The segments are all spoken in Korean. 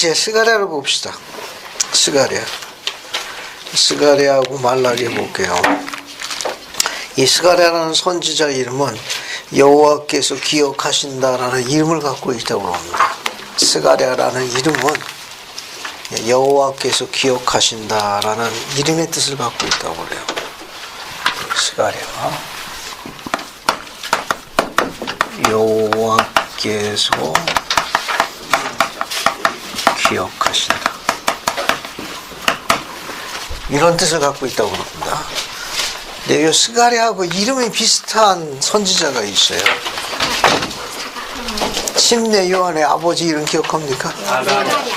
이제 스가랴를 봅시다. 스가랴하고 말라기 볼게요. 이 스가랴라는 선지자 이름은 여호와께서 기억하신다라는 이름을 갖고 있다고 합니다. 스가랴라는 이름은 여호와께서 기억하신다라는 이름의 뜻을 갖고 있다고 그래요. 스가랴, 여호와께서 기억하신다, 이런 뜻을 갖고 있다고 합니다. 근데 이 스가랴하고 이름이 비슷한 선지자가 있어요. 침례 요한의 아버지 이름 기억합니까?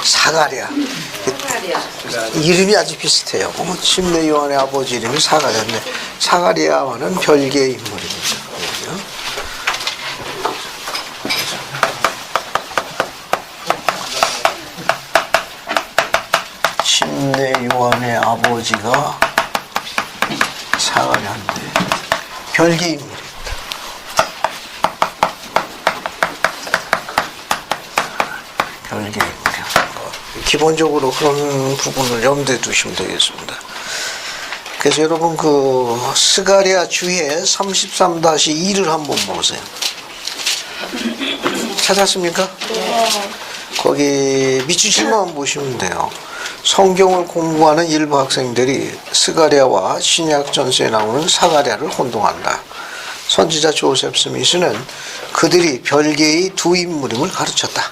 사가랴. 이름이 아주 비슷해요. 침례 요한의 아버지 이름이 사가랴인데 사가랴와는 별개의 인물입니다. 침례 요한의 아버지가 사가랴인데 별개의 인물입니다. 별개의 인물이야. 기본적으로 그런 부분을 염두에 두시면 되겠습니다. 그래서 여러분 그 스가랴 주에 33-2를 한번 보세요. 찾았습니까? 네. 거기 밑줄만 보시면 돼요. 성경을 공부하는 일부 학생들이 스가랴와 신약 전서에 나오는 사가랴를 혼동한다. 선지자 조셉 스미스는 그들이 별개의 두 인물임을 가르쳤다.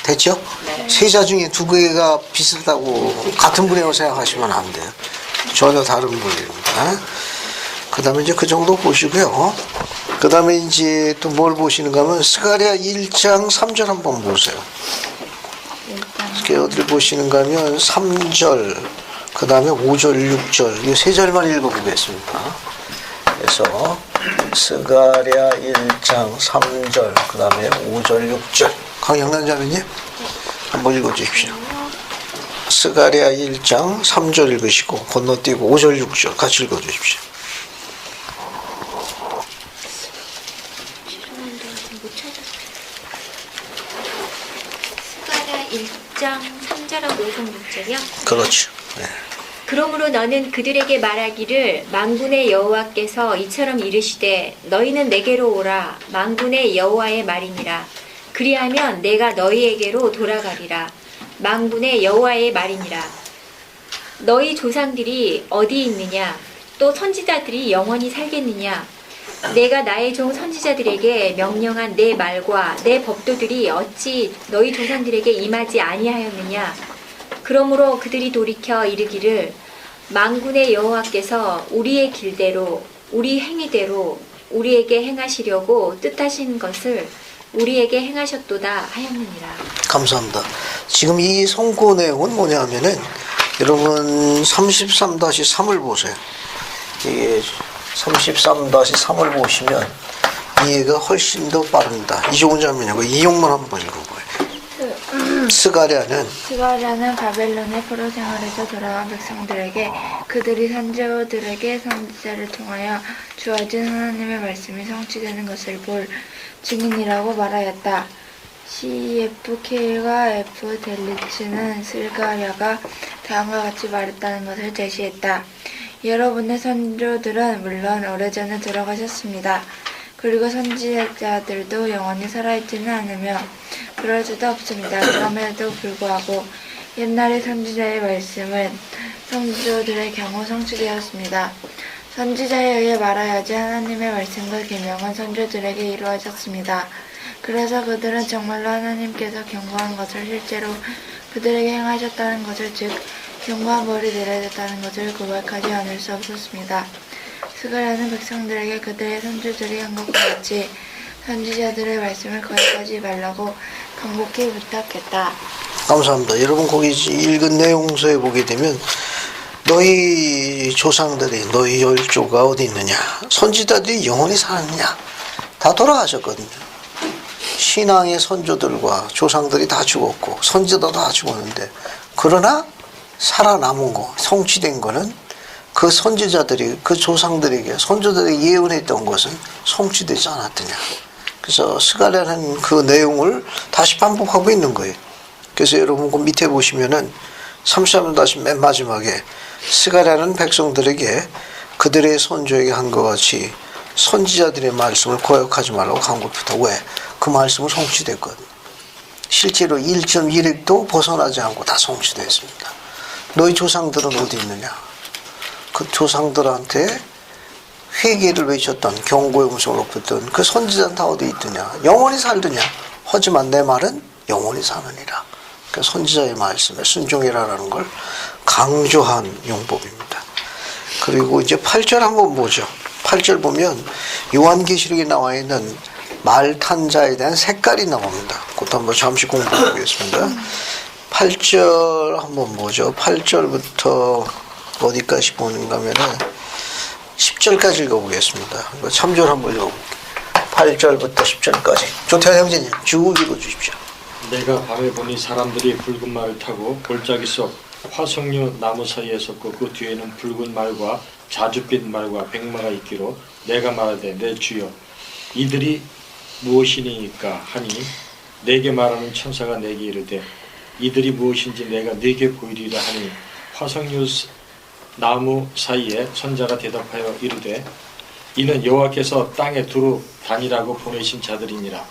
됐죠? 네. 세자 중에 두 개가 비슷하다고 같은 분이라고 생각하시면 안 돼요. 전혀 다른 분입니다. 그 다음에 이제 그 정도 보시고요. 그 다음에 이제 또 뭘 보시는가 하면 스가랴 1장 3절 한번 보세요. 어디를 보시는가 하면 3절, 그 다음에 5절, 6절, 이 세 절만 읽어보겠습니다. 그래서 스가랴 1장 3절, 그 다음에 5절, 6절. 강영란자매님 한번 읽어주십시오. 스가랴 1장 3절 읽으시고 건너뛰고 5절, 6절 같이 읽어주십시오. 스가랴 1장 3절하고 5절 6절이요? 그렇죠. 네. 그러므로 너는 그들에게 말하기를 만군의 여호와께서 이처럼 이르시되 너희는 내게로 오라 만군의 여호와의 말이니라. 그리하면 내가 너희에게로 돌아가리라. 만군의 여호와의 말이니라. 너희 조상들이 어디 있느냐? 또 선지자들이 영원히 살겠느냐? 내가 나의 종 선지자들에게 명령한 내 말과 내 법도들이 어찌 너희 조상들에게 임하지 아니하였느냐? 그러므로 그들이 돌이켜 이르기를 만군의 여호와께서 우리의 길대로 우리 행위대로 우리에게 행하시려고 뜻하신 것을 우리에게 행하셨도다 하였느니라. 감사합니다. 지금 이 선고 내용은 뭐냐 하면은 여러분 33-3을 보세요. 이게 33-3을 보시면 이해가 훨씬 더 빠릅니다. 이종훈 자매님하고 이용만 한번 읽어봐요. 스가랴는 바벨론의 포로 생활에서 돌아온 백성들에게 그들이 선지자들에게 선지자를 통하여 주어진 하나님의 말씀이 성취되는 것을 볼 증인이라고 말하였다. CFK와 F 델리츠는 스가랴가 다음과 같이 말했다는 것을 제시했다. 여러분의 선조들은 물론 오래전에 돌아가셨습니다. 그리고 선지자들도 영원히 살아있지는 않으며 그럴 수도 없습니다. 그럼에도 불구하고 옛날의 선지자의 말씀은 선조들의 경우 성취되었습니다. 선지자에 의해 말하여진 하나님의 말씀과 계명은 선조들에게 이루어졌습니다. 그래서 그들은 정말로 하나님께서 경고한 것을 실제로 그들에게 행하셨다는 것을 즉 경고한 벌이 내려졌다는 것을 고백하지 않을 수 없었습니다. 스가랴는 백성들에게 그들의 선조들이 한 것과 같이 선지자들의 말씀을 거역하지 말라고 간곡히 부탁했다. 감사합니다. 여러분 거기 읽은 내용서에 보게 되면 너희 조상들이 너희 열조가 어디 있느냐, 선지자들이 영원히 살았느냐, 다 돌아가셨거든요. 신앙의 선조들과 조상들이 다 죽었고 선지자도 다 죽었는데 그러나 살아남은 거, 성취된 거는 그 선지자들이 그 조상들에게 선조들에게 예언했던 것은 성취되지 않았더냐. 그래서 스가랴는 그 내용을 다시 반복하고 있는 거예요. 그래서 여러분 그 밑에 보시면은 33절 다시 맨 마지막에 스가랴는 백성들에게 그들의 선조에게 한 것 같이 선지자들의 말씀을 거역하지 말라고 강구했다. 왜? 그 말씀은 성취됐거든. 실제로 1.1획도 벗어나지 않고 다 성취됐습니다. 너희 조상들은 어디 있느냐? 그 조상들한테 회개를 외쳤던 경고의 음성을 높였던 그 선지자는 다 어디 있느냐? 영원히 살느냐? 하지만 내 말은 영원히 사느니라. 그 선지자의 말씀에 순종이라는 걸 강조한 용법입니다. 그리고 이제 8절 한번 보죠. 8절 보면 요한계시록에 나와 있는 말 탄 자에 대한 색깔이 나옵니다. 그것도 한번 잠시 공부해 보겠습니다. 8절 한번 보죠. 8절부터 어디까지 보는가 하면은 10절까지 읽어보겠습니다. 참조를 한번 읽어볼게요. 8절부터 10절까지. 조태환 형제님 쭉 읽어주십시오. 내가 밤에 보니 사람들이 붉은 말을 타고 골짜기 속 화석류 나무 사이에 섰고 그 뒤에는 붉은 말과 자줏빛 말과 백마가 있기로 내가 말하되 내 주여 이들이 무엇이니까 하니 내게 말하는 천사가 내게 이르되 이들이 무엇인지 내가 네게 보이리라 하니 화석류 나무 사이에 선자가 대답하여 이르되 이는 여호와께서 땅에 두루 다니라고 보내신 자들이니라.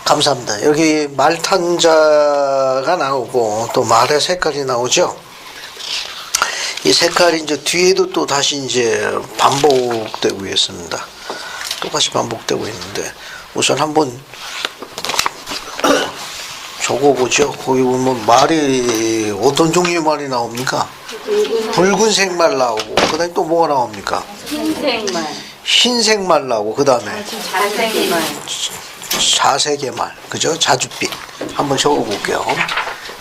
감사합니다. 여기 말 탄 자가 나오고 또 말의 색깔이 나오죠. 이 색깔이 이제 뒤에도 또 다시 이제 반복되고 있습니다. 똑같이 반복되고 있는데 우선 한번 적어보죠. 거기 보면 말이 어떤 종류의 말이 나옵니까? 붉은색 말 나오고 그 다음에 또 뭐가 나옵니까? 흰색 말 나오고 그 다음에 자색의 말, 그죠? 자줏빛. 한번 적어볼게요.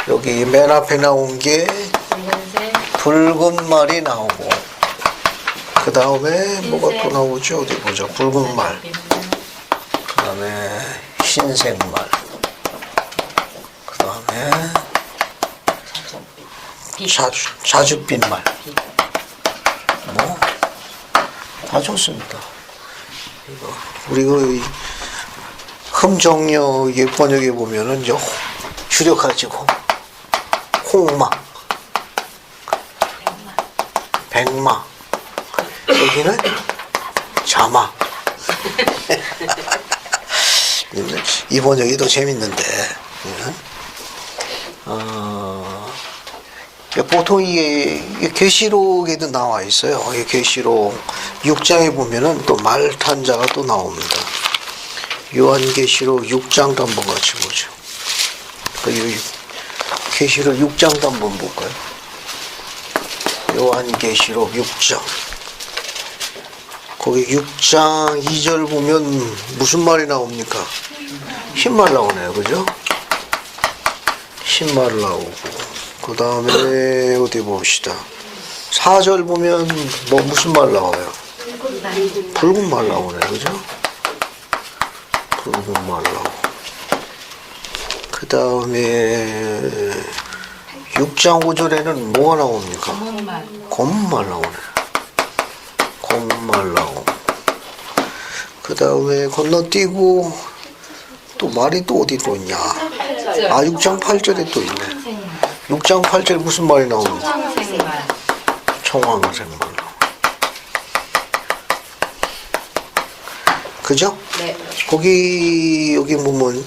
여기 맨 앞에 나온 게 붉은 말이 나오고 그 다음에 뭐가 또 나오죠? 어디 보자. 붉은 말, 그 다음에 흰색 말, 그 다음에 자줏빛 말. 뭐 다 좋습니다. 이거 우리가 흠정역의 번역에 보면은 이제 줄여가지고 홍마, 백마, 여기는 자마. 이 번역이 더 재밌는데. 보통 이게 계시록에도 나와 있어요. 이 계시록 6장에 보면은 또 말 탄 자가 또 나옵니다. 요한계시록 6장도 한번 같이 보죠. 계시록 6장도 한번 볼까요? 요한계시록 6장. 거기 6장 2절 보면 무슨 말이 나옵니까? 흰말 나오네요. 그죠? 흰말 나오고. 그 다음에 어디 봅시다. 4절 보면 뭐 무슨 말 나와요? 붉은 말 나오네. 그죠? 붉은 말 나오고. 그 다음에 6장 5절에는 뭐가 나옵니까? 검은 말 나오네. 검은 말 나오고. 그 다음에 건너뛰고 또 말이 또 어디 또 있냐? 6장 8절에 또 있네. 6장 8절에 무슨 말이 나옵니까? 청황색 말. 그죠? 네. 거기 여기 보면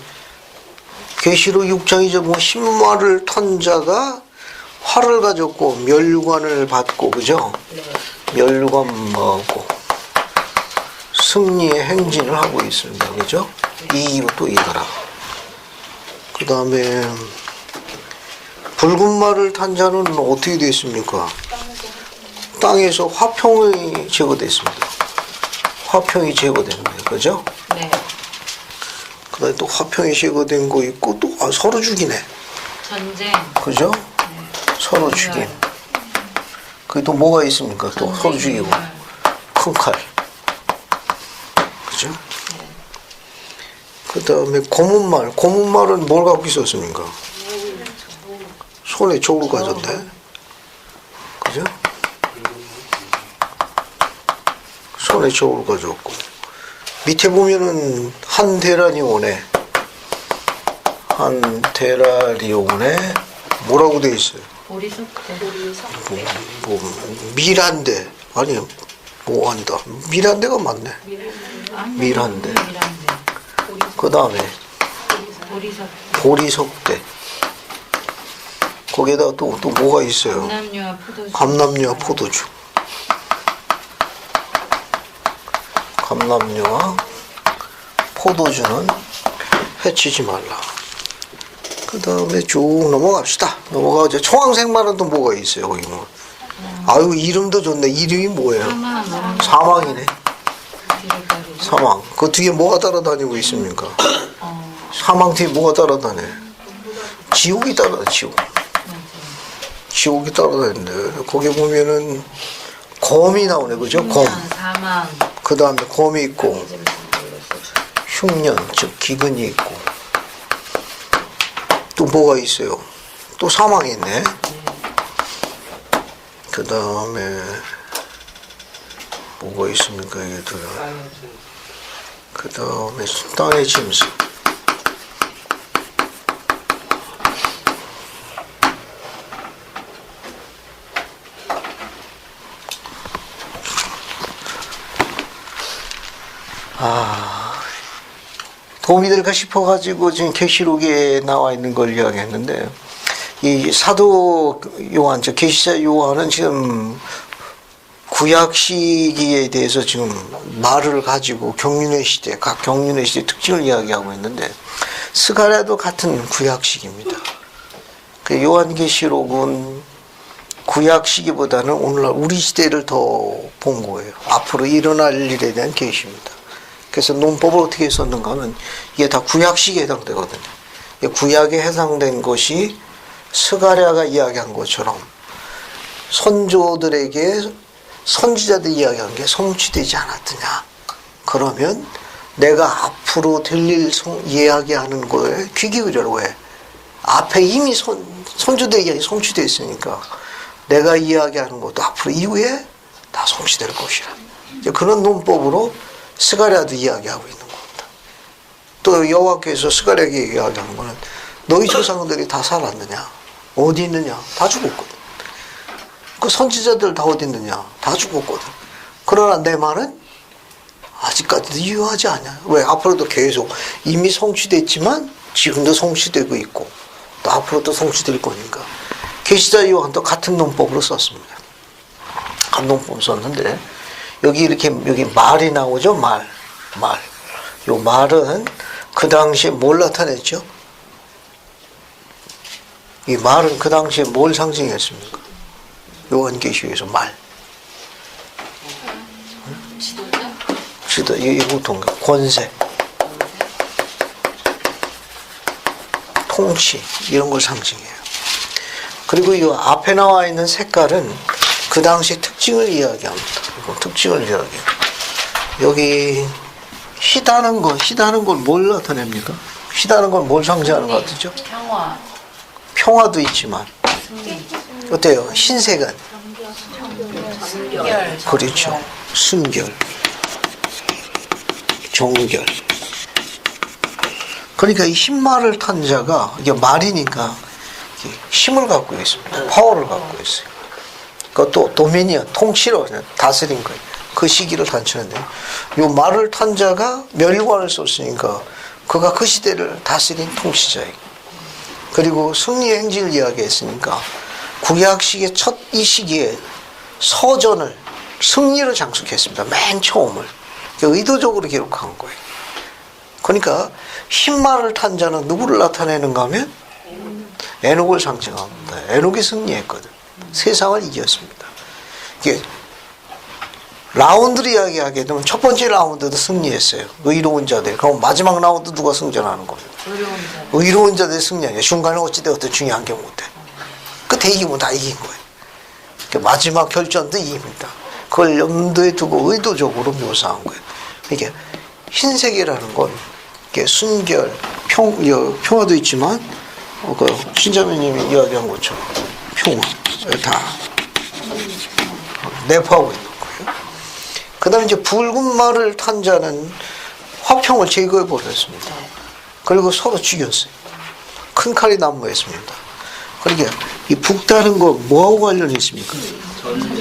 계시록 6장 2절 보면 흰말을 탄 자가 활을 가졌고 멸관을 받고, 그죠? 네. 멸관하고 승리의 행진을 하고 있습니다. 그죠? 이것도 이거라. 그 다음에 붉은 말을 탄 자는 어떻게 됐습니까? 땅에서 화평이 제거됐습니다. 화평이 제거됩니다. 그죠? 네. 그 다음에 또 화평이 제거된 거 있고 또 서로 죽이네. 전쟁. 그죠? 네. 서로 죽임. 그게 또 뭐가 있습니까? 또 서로 죽이고. 큰 칼. 그죠? 네. 그 다음에 고문 말. 고문 말은 뭘 갖고 있었습니까? 손에 저울 가졌네. 그죠? 손에 저울 가졌고. 밑에 보면은 한 대란이 오네. 한 테라리온에 뭐라고 돼 있어요? 미란데 아니 뭐 아니다. 미란데가 맞네. 미란데. 그 다음에 보리석대. 거기에다가 또 뭐가 있어요? 감람류와 포도주. 감람류와 포도주는 해치지 말라. 그 다음에 쭉 넘어갑시다. 넘어가죠. 청황색만은 또 뭐가 있어요? 거기 뭐. 아유 이름도 좋네. 이름이 뭐예요? 사망이네. 사망. 그 뒤에 뭐가 따라다니고 있습니까? 사망 뒤에 뭐가 따라다녀? 지옥이 따라다녀. 지옥이 따라다니는데 거기 보면은 검이 나오네. 그죠? 검. 그 다음에 검이 있고 흉년 즉 기근이 있고 또 뭐가 있어요? 또 사망이 있네. 그 다음에 뭐가 있습니까? 얘들. 그 다음에 땅의 짐승. 도움이 될까 싶어가지고 지금 계시록에 나와 있는 걸 이야기했는데 이 사도 요한, 저 계시자 요한은 지금 구약 시기에 대해서 지금 말을 가지고 경륜의 시대, 각 경륜의 시대 특징을 이야기하고 있는데 스가랴도 같은 구약 시기입니다. 그 요한계시록은 구약 시기보다는 오늘날 우리 시대를 더 본 거예요. 앞으로 일어날 일에 대한 계시입니다. 그래서 논법을 어떻게 썼는가 하면 이게 다 구약 시기에 해당되거든요. 구약에 해당된 것이 스가랴가 이야기한 것처럼 선조들에게 선지자들이 이야기한 게 성취되지 않았더냐. 그러면 내가 앞으로 될 일 이야기하는 거에 귀 기울여라. 왜? 앞에 이미 선조들에게 성취되어 있으니까 내가 이야기하는 것도 앞으로 이후에 다 성취될 것이라. 그런 논법으로 스가랴도 이야기하고 있는 겁니다. 또 여호와께서 스가랴에게 이야기하는 거는 너희 조상들이 다 살았느냐? 어디 있느냐? 다 죽었거든. 그 선지자들 다 어디 있느냐? 다 죽었거든. 그러나 내 말은 아직까지도 유효하지 않냐? 왜? 앞으로도 계속 이미 성취됐지만 지금도 성취되고 있고 또 앞으로도 성취될 거니까. 계시자 요한도 같은 논법으로 썼습니다. 같은 논법 썼는데 여기 이렇게 여기 말이 나오죠. 말. 요 말은 그 당시에 뭘 나타냈죠? 이 말은 그 당시에 뭘 상징했습니까? 요한계시록에서 말. 지도 이 보통 권세, 통치 이런 걸 상징해요. 그리고 이 앞에 나와 있는 색깔은 그 당시의 특징을 이야기합니다. 특징을 이야기해요. 여기 희다는 걸 뭘 나타냅니까? 희다는 건 뭘 상징하는 것 같죠? 평화도 있지만 어때요? 흰색은? 그렇죠. 순결, 정결. 그러니까 이 흰말을 탄 자가 이게 말이니까 힘을 갖고 있습니다. 파워를 갖고 있어요. 그것도 도미니언, 통치로 다스린 거예요. 그 시기를 단추는데 이 말을 탄 자가 멸관을 썼으니까 그가 그 시대를 다스린 통치자예요. 그리고 승리의 행진을 이야기했으니까 구약 시기의 첫 이 시기에 서전을 승리로 장식했습니다. 맨 처음을 의도적으로 기록한 거예요. 그러니까 흰말을 탄 자는 누구를 나타내는가 하면 에녹을 상징합니다. 에녹이 승리했거든. 세상을 이겼습니다. 이게 라운드를 이야기하게 되면 첫 번째 라운드도 승리했어요. 의로운 자들. 그럼 마지막 라운드 누가 승전하는 거예요? 의로운 자들이 승리하냐. 중간에 어찌되었든 중요한 게 못해. 끝에 이기면 다 이긴 거예요. 그러니까 마지막 결전도 이깁니다. 그걸 염두에 두고 의도적으로 묘사한 거예요. 이게 흰색이라는 건 이게 순결, 평화도 있지만 그 신자매님이 이야기한 것처럼 평화 다 내포하고 있는 거예요. 그 다음에 이제 붉은 말을 탄 자는 화평을 제거해 버렸습니다. 그리고 서로 죽였어요. 큰 칼이 난무했습니다. 그러니까 이 북다는 거 뭐하고 관련이 있습니까?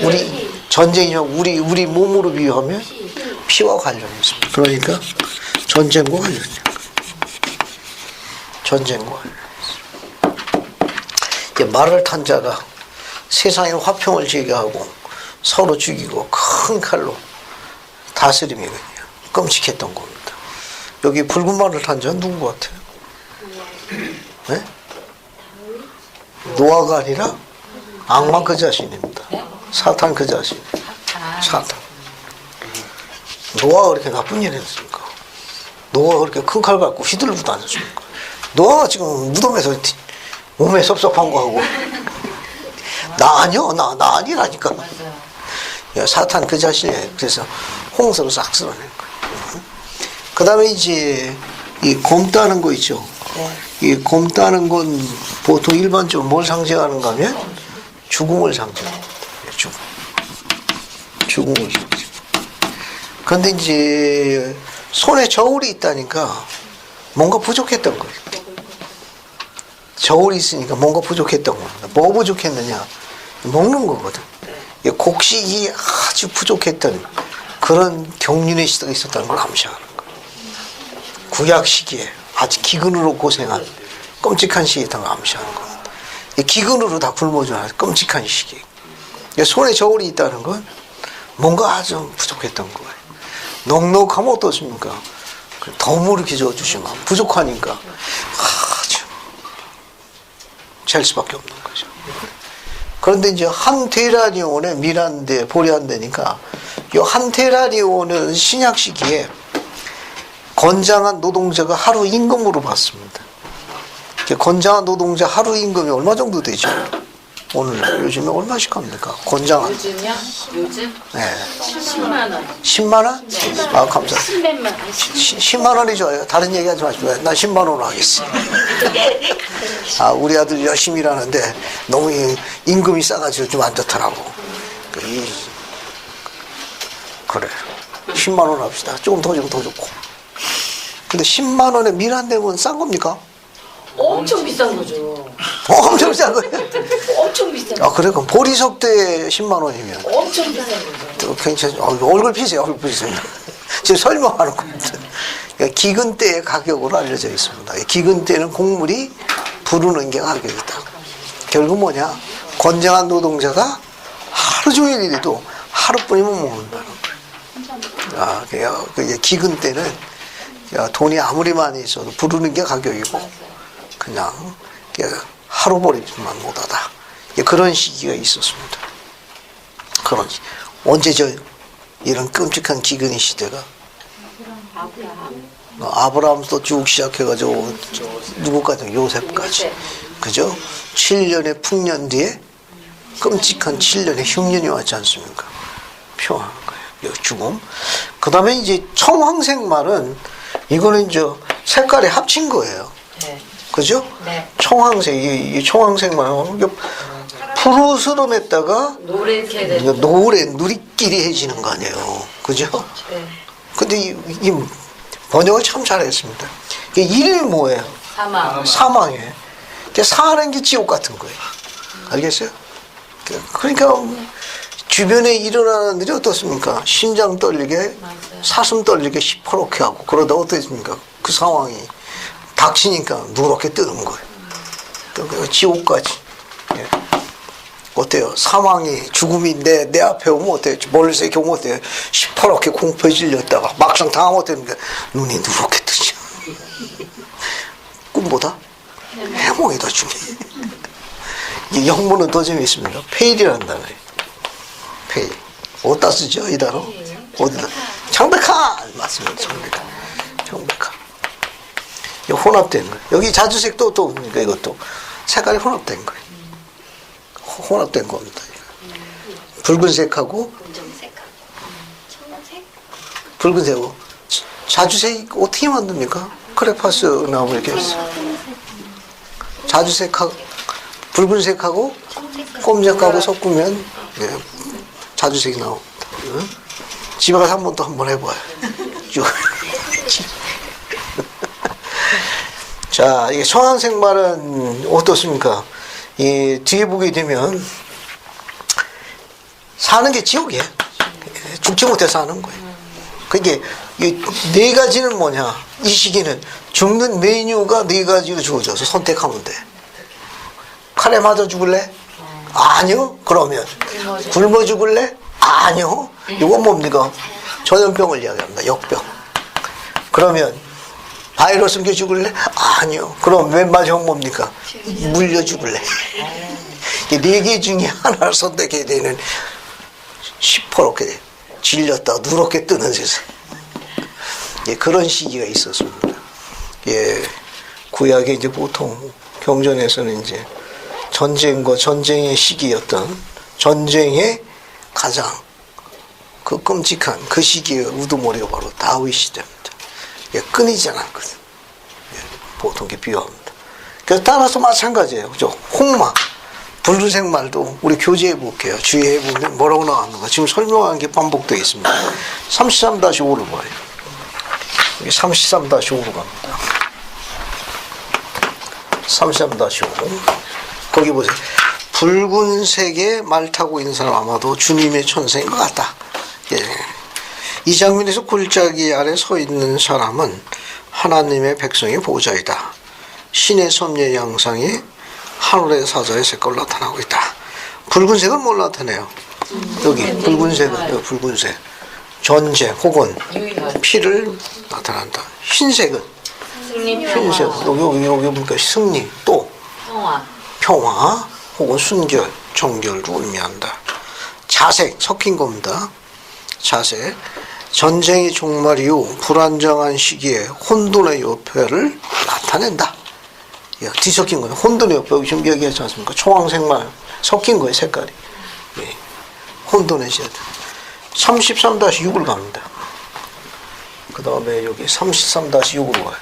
우리 전쟁이요. 우리 몸으로 비유하면 피와 관련이 있습니다. 그러니까 전쟁과 관련이 있어요. 전쟁과 관련이 있어요. 말을 탄 자가 세상에 화평을 제기하고 서로 죽이고 큰 칼로 다스림이거든요. 끔찍했던 겁니다. 여기 붉은 말을 탄 자는 누구 같아요? 네? 노아가 아니라 악마 그 자신입니다. 사탄 그 자신. 사탄. 노아가 그렇게 나쁜 일 했습니까? 노아가 그렇게 큰 칼 갖고 휘둘르고 다녔습니까? 노아가 지금 무덤에서 몸에 섭섭한 거 하고 나 아니요, 나 아니라니까. 사탄 그 자신이에요. 그래서 홍수로 싹 쓸어낸 거예요. 그 다음에 이제 이 곰 따는 거 있죠. 이 곰 따는 건 보통 일반적으로 뭘 상징하는가 하면 죽음을 상징합니다. 죽음을 상징. 그런데 이제 손에 저울이 있다니까 뭔가 부족했던 거예요. 저울이 있으니까 뭔가 부족했던 겁니다. 뭐 부족했느냐? 먹는 거거든. 곡식이 아주 부족했던 그런 경륜의 시대가 있었다는 걸 암시하는 거예요. 구약 시기에 아주 기근으로 고생한 끔찍한 시기에 암시하는 겁니다. 기근으로 다 굶어주는 끔찍한 시기. 손에 저울이 있다는 건 뭔가 아주 부족했던 거예요. 넉넉하면 어떻습니까? 덤으로 이렇게 줘주시면 부족하니까 아주 잘 수밖에 없는 거죠. 그런데 이제 한 테라리온에 밀한대, 보리한대니까 이 한 테라리온은 신약 시기에 건장한 노동자가 하루 임금으로 받습니다. 건장한 노동자 하루 임금이 얼마 정도 되죠? 오늘 요즘에 얼마씩 합니까? 건장한. 요즘요? 요즘? 네. 10만 원. 10만 원? 아, 감사합니다. 10몇만 원. 10만 원이 좋아요. 다른 얘기 하지 마시고. 난 10만 원으로 하겠습니다. 아, 우리 아들 열심히 일하는데 너무 임금이 싸가지고 좀 안 좋더라고. 그래. 10만 원 합시다. 조금 더 주면 더 좋고. 근데 10만 원에 밀 한 대면 싼 겁니까? 엄청 비싼 거죠. 엄청 싼 거예요. 엄청 비싼 아, 거. 그래? 그럼 보리석대 10만 원이면. 엄청 비싼 거죠. 또 괜찮죠. 얼굴 피세요, 얼굴 피세요. 지금 설명하는 겁니다. 그러니까 기근 때의 가격으로 알려져 있습니다. 기근 때는 곡물이 부르는 게 가격이다. 결국 뭐냐? 건장한 노동자가 하루 종일 일해도 하루뿐이면 먹는다는 거예요. 아, 그러니까 기근 때는 돈이 아무리 많이 있어도 부르는 게 가격이고 그냥 하루 버리지만 못하다. 그런 시기가 있었습니다. 그런 언제죠? 이런 끔찍한 기근의 시대가 아브라함부터 쭉 시작해가지고 누구까지? 요셉까지. 그죠? 7년의 풍년 뒤에 끔찍한 7년의 흉년이 왔지 않습니까? 표현하는 거예요. 죽음. 그 다음에 이제 청황색말은 이거는 이제 색깔이 합친 거예요. 네. 그죠? 네. 청황색, 이 청황색말은 푸르스름했다가 노랗게 되는. 노래, 누리끼리해지는 거 아니에요. 그죠? 네. 근데 이 번역을 참 잘했습니다. 일 뭐예요? 사망. 사망이에요. 사는 게 지옥 같은 거예요. 알겠어요? 그러니까 주변에 일어나는 일이 어떻습니까? 심장 떨리게, 맞아요. 사슴 떨리게 시퍼렇게 하고 그러다 어떻습니까? 그 상황이 닥치니까 누렇게 뜨는 거예요. 그 지옥까지. 예. 어때요? 사망이, 죽음이 내 앞에 오면 어때요? 멀리서 이렇게 오면 어때요? 시퍼렇게 공포에 질렸다가 막상 당하면 어떻습니까? 눈이 누렇게 뜨죠. 꿈보다 해몽이 더 중요해요. 이 영문은 더 재미있습니다. 페일이라는 단어예요. 페일. 어디다 쓰죠? 이 단어? 어디다? 창백한! 맞습니다. 창백한. 혼합된 거예요. 여기 자주색도 또 뭡니까? 이것도 색깔이 혼합된 거예요. 혼합된 겁니다. 붉은색하고 붉은색하고 자주색 어떻게 만듭니까? 크레파스 나무 이렇게 했어. 자주색하고 붉은색하고 꼼색하고 섞으면 자주색이 나옵니다. 응? 집에 가서 한번 해봐요. 자, 이게 청황색 말은 어떻습니까? 이 뒤에 보게 되면 사는 게 지옥이에요. 죽지 못해 사는 거예요. 그게 이 네 가지는 뭐냐? 이 시기는 죽는 메뉴가 네 가지로 주어져서 선택하면 돼. 칼에 맞아 죽을래? 아니요. 그러면 굶어 죽을래? 아니요. 이건 뭡니까? 전염병을 이야기합니다. 역병. 그러면 바이러스 옮겨 죽을래? 아니요. 그럼 맨 마지막 뭡니까? 물려 죽을래? 이 네 개 중에 하나를 선택해야 되는 시퍼렇게 질렸다 누렇게 뜨는 세상. 예, 그런 시기가 있었습니다. 예, 구약에 이제 보통 경전에서는 이제 전쟁과 전쟁의 시기였던 전쟁의 가장 그 끔찍한 그 시기의 우두머리가 바로 다윗 시대입니다. 예, 끊이지 않았거든. 예, 보통 게 비유합니다. 그래서 따라서 마찬가지예요. 그죠? 홍마, 붉은색 말도 우리 교재해 볼게요. 주의해 보면 뭐라고 나왔는가. 지금 설명한 게 반복되어 있습니다. 33-5를 봐요. 여기 33-5로 갑니다. 33-5. 거기 보세요. 붉은색의 말 타고 있는 사람 아마도 주님의 천사인 것 같다. 예. 이 장면에서 골짜기 아래 서 있는 사람은 하나님의 백성의 보호자이다. 신의 섭리의 양상이 하늘의 사자의 색깔로 나타나고 있다. 붉은색은 뭘 나타내요? 여기 붉은색은 여기 붉은색. 전쟁 혹은 피를 나타난다. 흰색은 흰색. 여기 뭡니까? 승리 또 평화 혹은 순결, 정결을 의미한다. 자색 섞인 겁니다. 자색 전쟁이 종말 이후 불안정한 시기에 혼돈의 요패를 나타낸다. 뒤섞인 거예요. 혼돈의 요패 지금 얘기하지 않습니까? 초황색만 섞인 거예요. 색깔이. 예. 혼돈의 시대. 33-6을 갑니다. 그 다음에 여기 33-6으로 가요.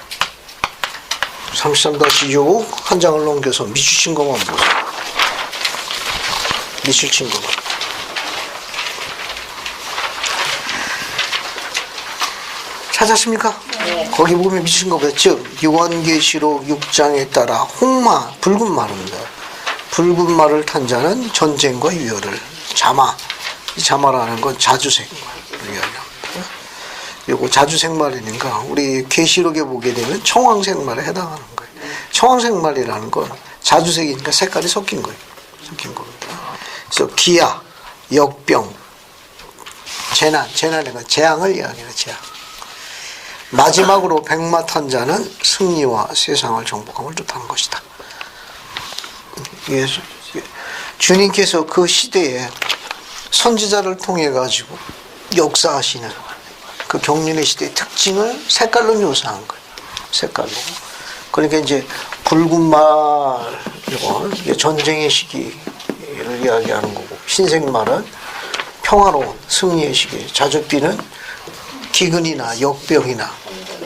33-6 한 장을 넘겨서 밑줄 것만 보세요. 밑줄 친 것만. 찾았습니까? 네. 거기 보면 밑줄 거 즉 요한계시록 6장에 따라 홍마, 붉은 말입니다. 붉은 말을 탄 자는 전쟁과 유혈을 자마. 이 자마라는 건 자주색을 이야기합니다. 요거 자주색말이니까 우리 계시록에 보게 되면 청황색말에 해당하는 거예요. 청황색말이라는 건 자주색이니까 색깔이 섞인 거예요. 섞인 겁니다. 그래서 기아, 역병, 재난이라는 건 재앙을 이야기해요. 재앙. 마지막으로 백마 탄 자는 승리와 세상을 정복함을 뜻하는 것이다. 주님께서 그 시대에 선지자를 통해 가지고 역사하시는 그 경륜의 시대의 특징을 색깔로 묘사한 거예요. 색깔로. 그러니까 이제 붉은 말, 이건 전쟁의 시기를 이야기하는 거고, 흰색 말은 평화로운 승리의 시기, 자줏비는 기근이나 역병이나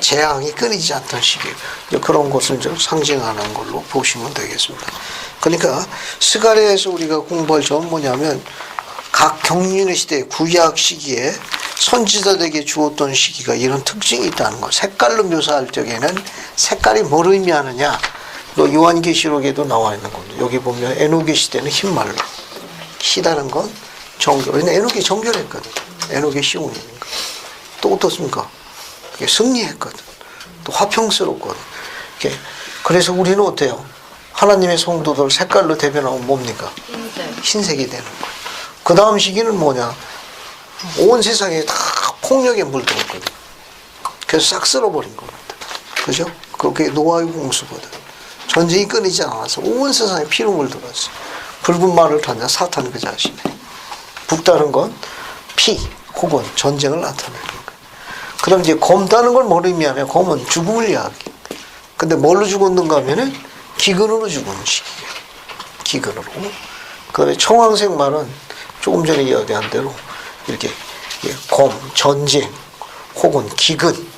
재앙이 끊이지 않던 시기, 그런 것을 좀 상징하는 걸로 보시면 되겠습니다. 그러니까 스가랴에서 우리가 공부할 점은 뭐냐면 각 경륜의 시대 구약 시기에 선지자들에게 주었던 시기가 이런 특징이 있다는 것. 색깔로 묘사할 적에는 색깔이 뭘 의미하느냐. 또 요한계시록에도 나와 있는 겁니다. 여기 보면 에녹의 시대는 흰말로. 희다는 건 정결. 왜냐면 에녹이 정결했거든. 에녹의 시온이니까. 또 어떻습니까? 그게 승리했거든. 또 화평스럽거든. 그래서 우리는 어때요? 하나님의 성도들 색깔로 대변하면 뭡니까? 흰색이 되는 거예요. 그 다음 시기는 뭐냐? 온 세상에 다 폭력에 물들었거든. 그래서 싹 쓸어버린 겁니다. 그죠? 그게 노아의 홍수거든. 전쟁이 끊이지 않아서 온 세상에 피로 물들었어. 붉은 말을 탄 자 사탄 그 자신이. 붉다는 건 피 혹은 전쟁을 나타내는 거예요. 그 다음 이제 검다는 걸 뭘 의미하냐? 검은 죽음을 이야기. 근데 뭘로 죽었는가 하면은 기근으로 죽은 시기예요. 기근으로. 그 다음에 청황색 말은 조금 전에 이야기한 대로 이렇게 검, 전쟁, 혹은 기근,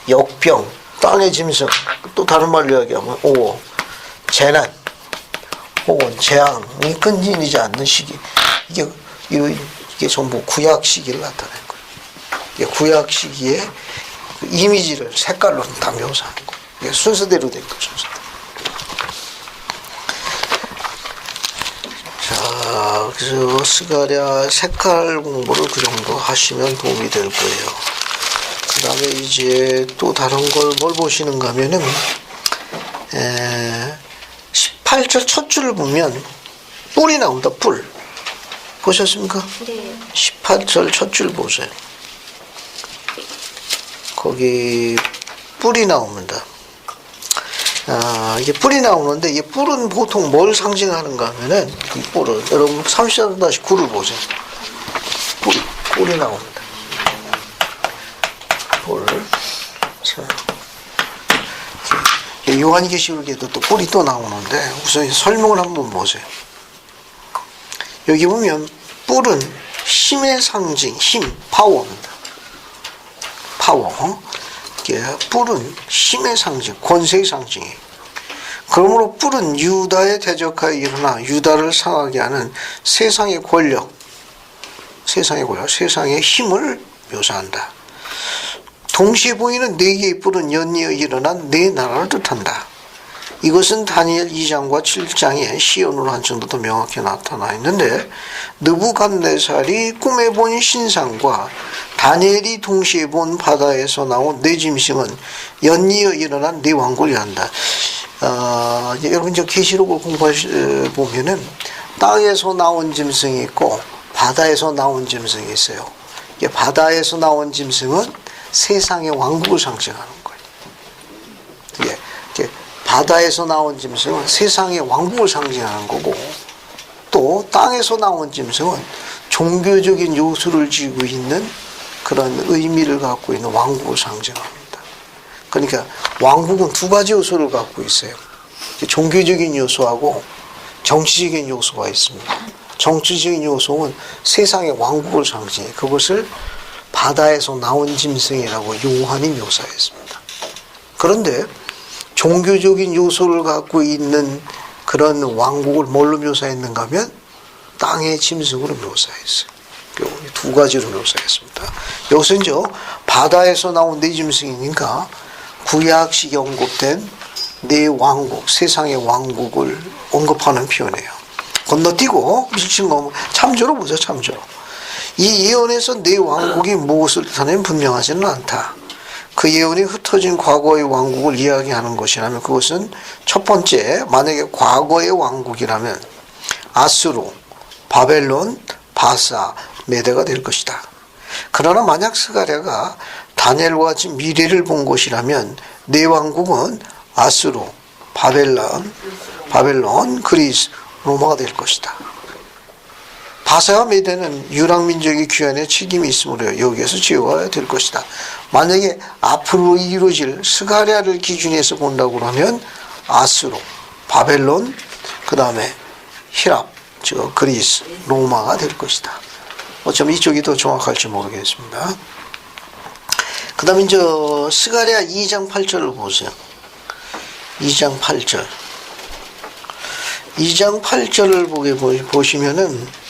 역병, 땅의 짐승, 또 다른 말로 이야기하면 재난, 혹은 재앙이 끊이지 않는 시기. 이게 전부 구약 시기를 나타낸 거예요. 이게 구약 시기의 이미지를 색깔로 다 묘사하는 거예요. 이게 순서대로 된 거죠. 순서대로. 자, 그래서 스가랴 색깔 공부를 그 정도 하시면 도움이 될 거예요. 그 다음에 이제 또 다른 걸 뭘 보시는가 하면은 18절 첫 줄을 보면 뿔이 나온다. 뿔 보셨습니까? 네. 18절 첫 줄 보세요. 거기 뿔이 나옵니다. 이게 뿔이 나오는데 이 뿔은 보통 뭘 상징하는가 하면은 이 뿔은 여러분 34-9를 보세요. 뿔이 나옵니다. 뿔. 자, 요한계시록에도 또 뿔이 또 나오는데 우선 설명을 한번 보세요. 여기 보면 뿔은 힘의 상징, 힘, 파워입니다. 파워. 이게 뿔은 힘의 상징, 권세의 상징이에요. 그러므로 뿔은 유다에 대적하여 일어나 유다를 상하게 하는 세상의 권력, 세상의 힘을 묘사한다. 동시에 보이는 네 개의 뿔은 연이어 일어난 네 나라를 뜻한다. 이것은 다니엘 2장과 7장에 시온으로 한 정도 더 명확히 나타나 있는데 느부갓네살이 꿈에 본 신상과 다니엘이 동시에 본 바다에서 나온 네 짐승은 연이어 일어난 네 왕국을 한다. 여러분 저 계시록을 공부하시면은 땅에서 나온 짐승이 있고 바다에서 나온 짐승이 있어요. 바다에서 나온 짐승은 세상의 왕국을 상징하는 거예요. 바다에서 나온 짐승은 세상의 왕국을 상징하는 거고 또 땅에서 나온 짐승은 종교적인 요소를 쥐고 있는 그런 의미를 갖고 있는 왕국을 상징합니다. 그러니까 왕국은 두 가지 요소를 갖고 있어요. 종교적인 요소하고 정치적인 요소가 있습니다. 정치적인 요소는 세상의 왕국을 상징해 그것을 바다에서 나온 짐승이라고 요한이 묘사했습니다. 그런데 종교적인 요소를 갖고 있는 그런 왕국을 뭘로 묘사했는가 하면 땅의 짐승으로 묘사했어요. 두 가지로 묘사했습니다. 여기서 이제 바다에서 나온 네 짐승이니까 구약식 언급된 네 왕국, 세상의 왕국을 언급하는 표현이에요. 건너뛰고 미친 거 참조로 보죠. 참조로. 이 예언에서 네 왕국이 무엇을 뜻하냐면 분명하지는 않다. 그 예언이 흩어진 과거의 왕국을 이야기하는 것이라면 그것은 첫 번째 만약에 과거의 왕국이라면 아수르, 바벨론, 바사, 메대가 될 것이다. 그러나 만약 스가랴가 다니엘과 같이 미래를 본 것이라면 네 왕국은 아수르, 바벨론, 그리스, 로마가 될 것이다. 바사와 메대는 유랑민족의 귀환에 책임이 있으므로 여기에서 지어야 될 것이다. 만약에 앞으로 이루어질 스가랴를 기준해서 본다고 하면 아수르, 바벨론, 그 다음에 히랍, 즉 그리스, 로마가 될 것이다. 어쩌면 이쪽이 더 정확할지 모르겠습니다. 그 다음에 이제 스가랴 2장 8절을 보세요. 2장 8절. 2장 8절을 보시면은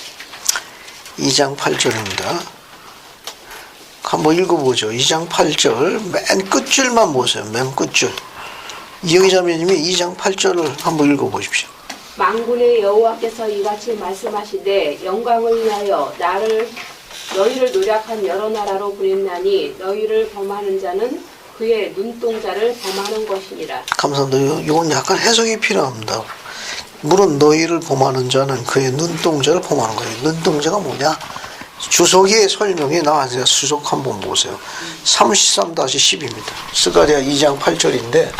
2장 8절입니다. 한번 읽어보죠. 2장 8절 맨 끝줄만 보세요. 맨 끝줄. 이영희 자매님이 2장 8절을 한번 읽어보십시오. 만군의 여호와께서 이같이 말씀하시되 영광을 위하여 너희를 노력한 여러 나라로 보냈나니 너희를 범하는 자는 그의 눈동자를 범하는 것이니라. 감사합니다. 이건 약간 해석이 필요합니다. 물론 너희를 범하는 자는 그의 눈동자를 범하는 거예요. 눈동자가 뭐냐? 주석의 설명이 나와서 수석 한번 보세요. 33-10입니다. 스가랴 2장 8절인데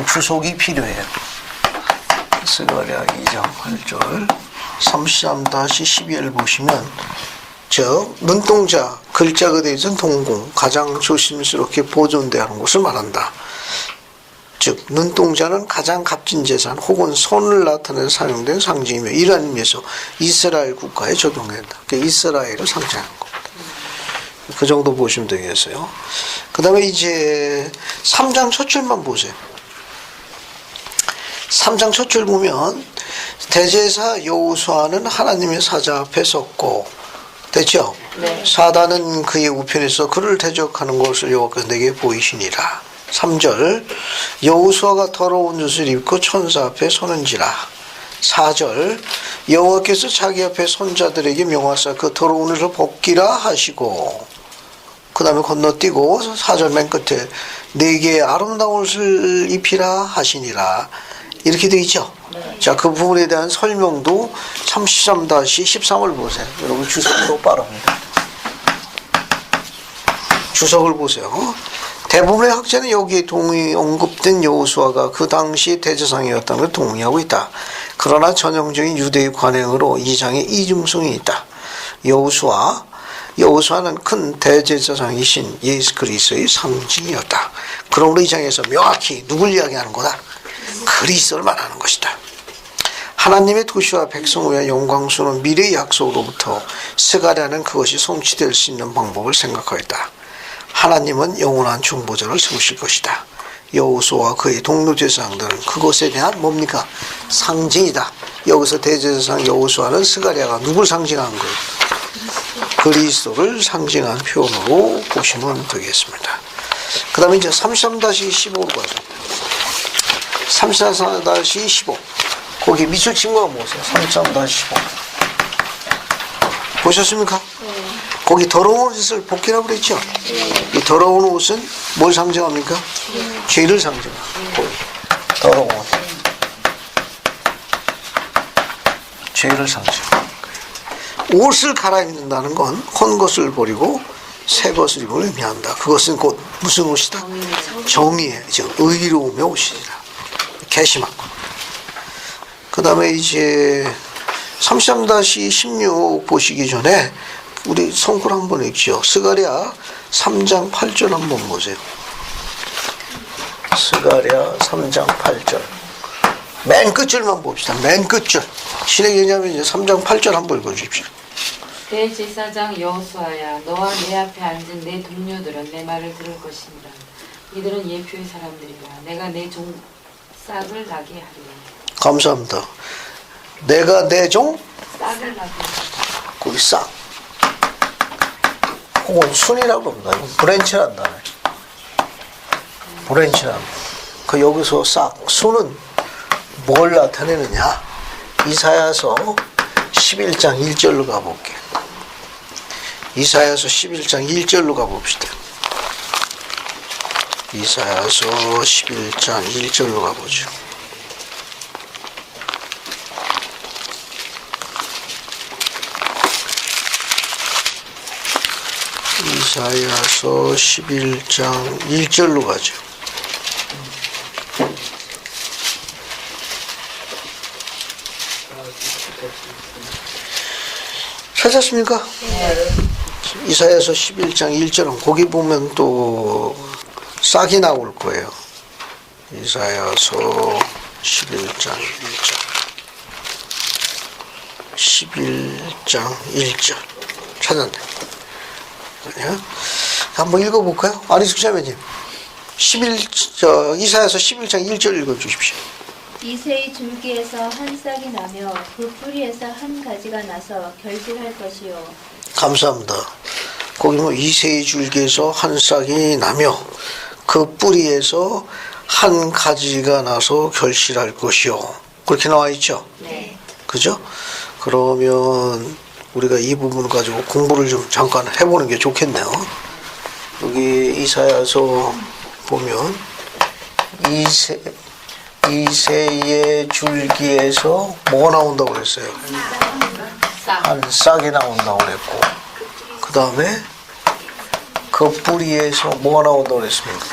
주석이 필요해요. 스가랴 2장 8절 33-12를 보시면 눈동자 글자가 되어 있는 동공 가장 조심스럽게 보존되어야 하는 것을 말한다. 즉 눈동자는 가장 값진 재산 혹은 손을 나타내는 사용된 상징이며 이러한 의미에서 이스라엘 국가에 적용된다. 이스라엘을 상징하는 겁니다. 그 정도 보시면 되겠어요. 그 다음에 이제 3장 첫 줄만 보세요. 3장 첫 줄 보면 대제사 여호수아는 하나님의 사자 앞에 섰고 됐죠? 네. 사단은 그의 우편에서 그를 대적하는 것을 여호와께서 내게 보이시니라. 3절 여호수아가 더러운 옷을 입고 천사 앞에 서는지라. 4절 여호와께서 자기 앞에 손자들에게 명하사 그 더러운 옷을 벗기라 하시고, 그 다음에 건너뛰고 4절 맨 끝에 내게 아름다운 옷을 입히라 하시니라, 이렇게 되어 있죠. 자, 그 부분에 대한 설명도 33-13을 보세요. 여러분 주석도 빠릅니다. 주석을 보세요. 대부분의 학자는 여기에 언급된 여호수아가 그 당시 대제사장이었다는 걸 동의하고 있다. 그러나 전형적인 유대의 관행으로 이 장에 이중성이 있다. 여호수아는 큰 대제사장이신 예수 그리스도의 상징이었다. 그러므로 이 장에서 명확히 누굴 이야기하는 거다? 그리스도를 말하는 것이다. 하나님의 도시와 백성을 위한 영광스러운 미래의 약속으로부터 스가랴는 그것이 성취될 수 있는 방법을 생각하였다. 하나님은 영원한 중보자를 세우실 것이다. 여호수아와 그의 동료 제사장들은 그것에 대한 뭡니까? 상징이다. 여기서 대제사장 여호수아는 스가랴가 누굴 상징한 거예요? 그리스도를 상징한 표현으로 보시면 되겠습니다. 그 다음에 이제 33-15로 가죠. 33-15. 거기 밑줄 친 거 보세요. 33-15. 보셨습니까? 거기 더러운 옷을 벗기라고 그랬죠? 이 더러운 옷은 뭘 상징합니까? 죄를 상징합니다. 더러운 옷. 죄를 상징합니다. 옷을 갈아입는다는 건 헌 것을 버리고 새 것을 입음을 의미한다. 그것은 곧 무슨 옷이다? 정의의, 의로움의 옷이다. 개심한 것. 그 다음에 이제 33-16 보시기 전에 우리 성글 한번 읽죠. 스가랴 3장 8절 한번 보세요. 스가랴 3장 8절. 맨 끝줄만 봅시다. 맨 끝줄. 신의 개념은 이제 3장 8절 한번 읽어주십시오. 대제사장 여호수아야, 너와 내 앞에 앉은 내 동료들은 내 말을 들을 것이니라. 이들은 예표의 사람들이라. 내가 내 종 싹을 나게 하리라. 감사합니다. 내가 내 종 싹을 나게 하리라. 거기 싹. 혹은 순이라고 합니다. 브랜치란 단어예요. 브랜치란. 그 여기서 싹. 순은 뭘 나타내느냐? 이사야서 11장 1절로 가볼게요. 이사야서 11장 1절로 가봅시다. 이사야서 11장 1절로 가보죠. 이사야서 11장 1절로 가죠. 찾았습니까? 네. 이사야서 11장 1절은 거기 보면 또 싹이 나올 거예요. 이사야서 11장 1절. 11장 1절. 찾았네. 한번 읽어볼까요? 안희숙 자매님. 이사야서 11장 1절 읽어주십시오. 이새의 줄기에서 한 싹이 나며 그 뿌리에서 한 가지가 나서 결실할 것이요. 감사합니다. 거기 뭐 이새의 줄기에서 한 싹이 나며 그 뿌리에서 한 가지가 나서 결실할 것이요. 그렇게 나와 있죠? 네. 그죠? 그러면 우리가 이 부분을 가지고 공부를 좀 잠깐 해보는 게 좋겠네요. 여기 이사야서 보면 이새의 줄기에서 뭐가 나온다고 그랬어요? 한 싹이 나온다고 그랬고, 그 다음에 그 뿌리에서 뭐가 나온다고 그랬습니까?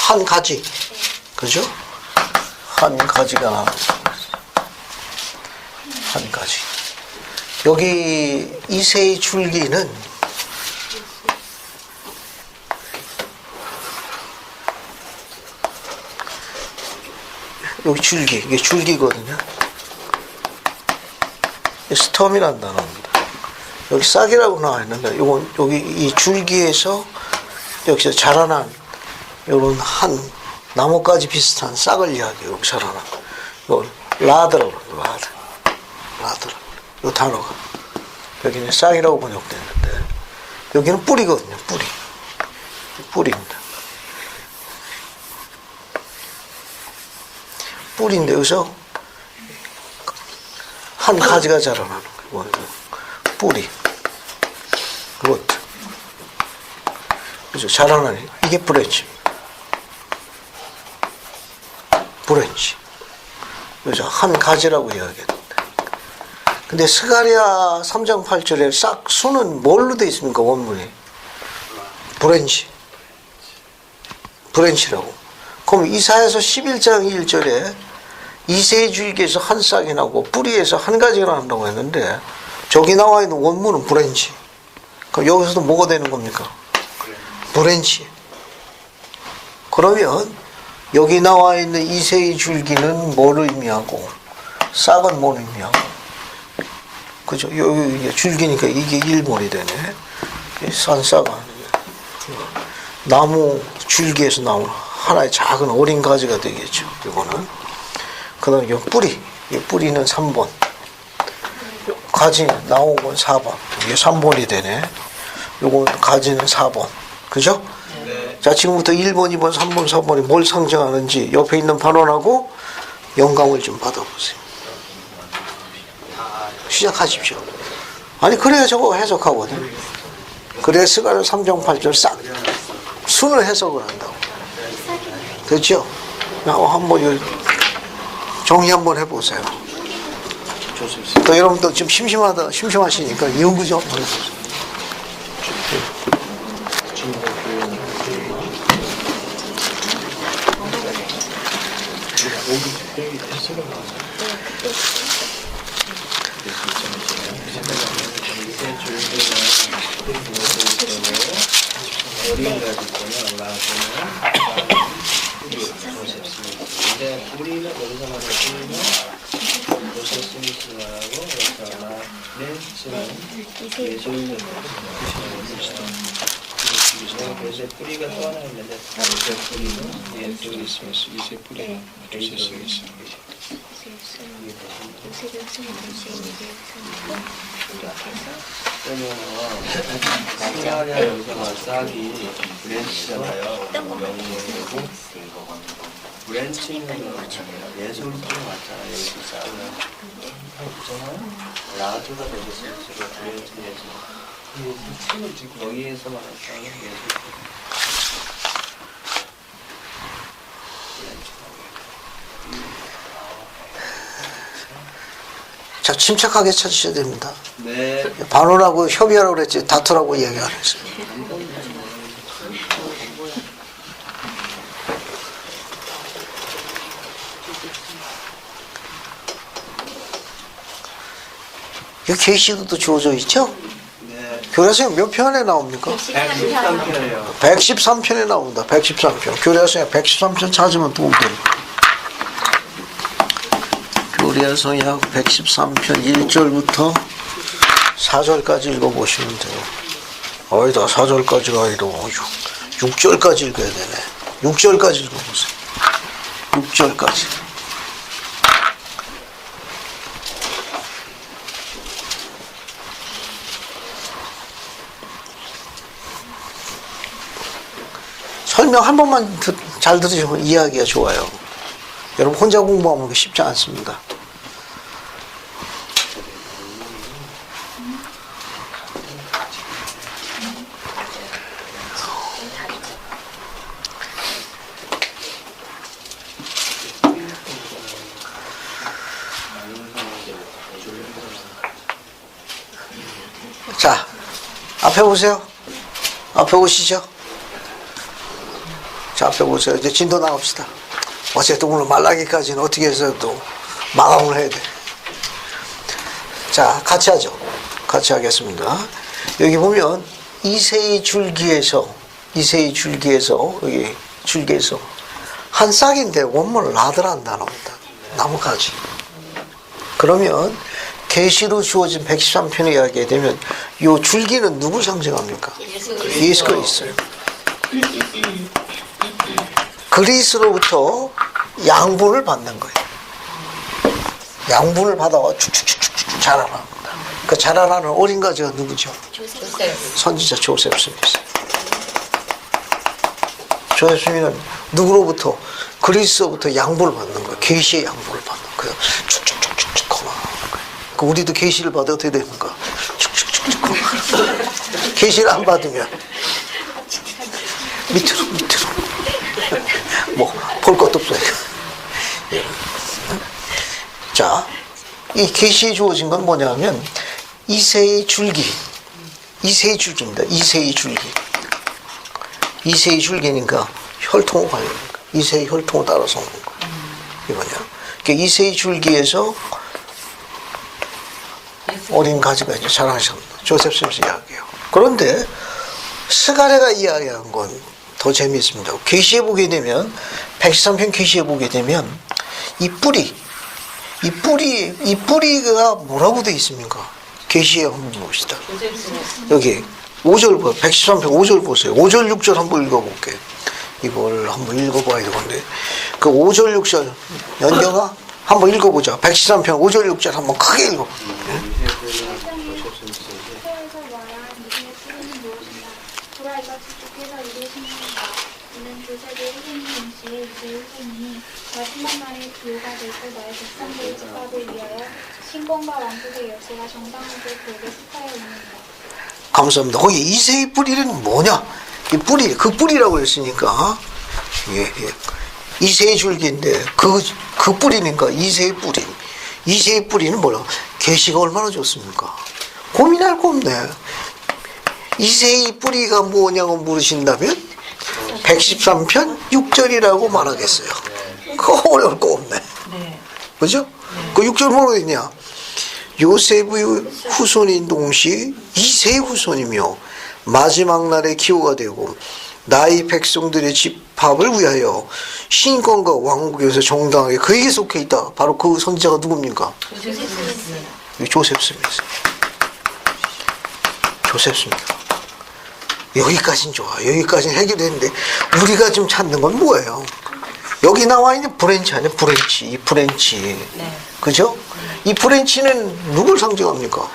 한 가지. 그죠? 한 가지가 나온다고 그랬어요. 한 가지. 여기 이새의 줄기는 여기 줄기, 이게 줄기거든요. 스톰이라는 단어입니다. 여기 싹이라고 나와 있는데, 요건 여기 이 줄기에서 여기서 자라난 요런 한 나뭇가지 비슷한 싹을 이야기해요. 여기 자라난. 이걸 라드라고 그래요. 라드. 요 단어가. 여기는 싹이라고 번역되는데, 여기는 뿌리거든요. 뿌리입니다. 뿌리인데 여기서 한 가지가 자라나는 거예요. 원래. 뿌리, 루트. 그죠? 자라나는 이게 브랜치. 브랜치. 그죠? 한 가지라고 이야기했는데. 근데 스가랴 3장 8절에 싹수는 뭘로 되어 있습니까? 원문이. 브랜치. 브랜치라고. 그럼 이사야서 11장 1절에 이새의 줄기에서 한 싹이 나고 뿌리에서 한 가지가 난다고 했는데 저기 나와 있는 원문은 브랜치. 그럼 여기서도 뭐가 되는 겁니까? 브랜치. 그러면 여기 나와 있는 이새의 줄기는 뭐를 의미하고 싹은 뭘 의미하고 그죠? 여기 줄기니까 이게 일본이 되네. 산싹은 나무 줄기에서 나오는 하나의 작은 어린 가지가 되겠죠. 이거는. 그 다음에 이 뿌리. 이 뿌리는 3번. 가지 나온 건 4번. 이게 3번이 되네. 요거 가지는 4번. 그죠? 네. 자, 지금부터 1번, 2번, 3번, 4번이 뭘 상징하는지 옆에 있는 반원하고 영감을 좀 받아보세요. 시작하십시오. 아니, 그래야 저거 해석하거든. 그래야 스가랴 3장 8절 싹 순을 해석을 한다고. 그렇죠? 한번 정리 한번 해보세요. 또 여러분도 지금 심심하시니까 연구 좀 한번 해보세요. 우리는 여기서 말하는 뿌리는 요셉 스미스라고 그래서 나는 예수님을 그래서 뿌리가 또 하나 있는데 요셉 뿌리는 예수 스미스 이세 뿌리가 요셉 스미스 그러면 스가랴 여기서 싹이 브랜치잖아요. 명문이고 브랜치는 예술을 맞잖아요. 여기 싹은 그렇잖아요. 라드가 되겠어요. 브랜치 예술. 여기에서 말하는 싹은 예술. 자, 침착하게 찾으셔야 됩니다. 네. 반론하고 협의하라고 그랬지 다투라고 이야기 안 했어요. 이 계시록도 주어져 있죠? 네. 교례서에 몇 편에 나옵니까? 113편이에요. 113편에 나온다. 113편. 교례서에 113편 찾으면 도움 됩니다. 교례서약 113편 1절부터 4절까지 읽어보시면 돼요. 아니다, 4절까지가 아니라 6절까지 읽어야 되네. 6절까지 읽어보세요. 6절까지. 설명 한 번만 잘 들으시면 이해하기가 좋아요. 여러분 혼자 공부하면 쉽지 않습니다. 자, 앞에 보세요. 앞에 오시죠. 자, 앞에 보세요. 이제 진도 나갑시다. 어쨌든 오늘 말라기까지는 어떻게 해서도 마감을 해야 돼. 자, 같이 하죠. 같이 하겠습니다. 여기 보면 이새의 줄기에서 여기 줄기에서 한 싹인데 원문을 라드란다 나옵니다. 나무가지. 그러면 계시로 주어진 113편에 이야기하게 되면 이 줄기는 누구 상징합니까? 예수 그리스도요. 그리스로부터 양분을 받는 거예요. 양분을 받아와 축축축축 자라납니다. 그 자라나는 어린 가지가 누구죠? 선지자 조셉 스미스. 조셉 스미스는 누구로부터? 그리스로부터 양분을 받는 거예요. 계시의 양분을 받는 거예요. 축축축축축 걸어나오는 거예요. 그 우리도 계시를 받아 어떻게 됩니까? 축축축축. 계시를 안 받으면 밑으로. 뭐 볼 것도 없어요. 자, 이 계시에 주어진 건 뭐냐면 이세의 줄기. 이세의 줄기입니다. 이세의 줄기. 이세의 줄기니까 혈통을 가야 됩니다. 이세의 혈통을 따라서 오는 거예요. 이거냐. 그러니까 이세의 줄기에서 어린 가지가 이제 자라셨습니다. 조셉 스미스 이야기예요. 그런데 스가랴가 이야기한 건 더 재미있습니다. 계시에 보게 되면 113편 계시에 보게 되면 이 뿌리가 뭐라고 되어 있습니까? 계시에 한번 봅시다. 여기 5절 보세요. 113편 5절 보세요. 5절 6절 한번 읽어볼게요. 이걸 한번 읽어봐야 되는데 그 5절 6절 연경아 한번 읽어보자. 113편 5절 6절 한번 크게 읽어. 조셉의 후손인 동시에 이제 후손이 마지막 날에 기호가 되고 나의 백성들의 집합을 위하여 신권과 왕국의 열쇠가 정당하게 그에게 속하여 있는다. 감사합니다. 거기 이세의 뿌리는 뭐냐? 이 뿌리, 그 뿌리라고 했으니까 예. 이세의 줄기인데 그 뿌리니까 이세의 뿌리. 이세의 뿌리는 뭐야? 계시가 얼마나 좋습니까? 고민할 거 없네. 이세의 뿌리가 뭐냐고 물으신다면 113편 6절이라고 말하겠어요. 그거 어려울 거 없네. 그죠? 그 6절 뭐라고 했냐? 요셉의 후손인 동시 이세의 후손이며 마지막 날에 기호가 되고 나의 백성들의 집합을 위하여 신권과 왕국에서 정당하게 그에게 속해 있다. 바로 그 선지자가 누굽니까? 조셉 스미스. 조셉 스미스. 여기까지는 좋아. 여기까지는 해결됐는데 우리가 좀 찾는 건 뭐예요? 여기 나와 있는 브랜치 아니야? 브랜치. 이 브랜치. 그죠? 이 브랜치는 누굴 상징합니까?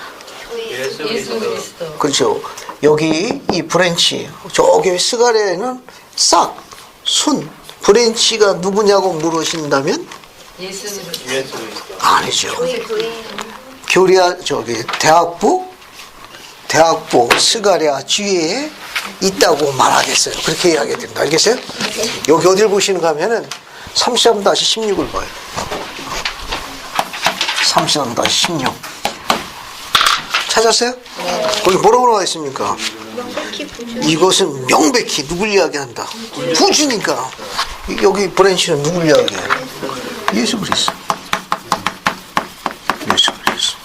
예수 그리스도. 그렇죠. 여기 이 브랜치, 저기 스가랴에는 싹, 순, 브랜치가 누구냐고 물으신다면? 예수 그리스도. 아니죠. 대학부 스가랴 뒤에 있다고 말하겠어요. 그렇게 이야기해야 됩니다. 알겠어요? 여기 어딜 보시는가 하면은 33-16을 봐요. 33-16. 찾았어요? 거기 뭐라고 나와 있습니까? 이것은 명백히 누굴 이야기한다? 부주니까. 여기 브랜치는 누굴 이야기해요? 예수 그리스도. 예수 그리스도.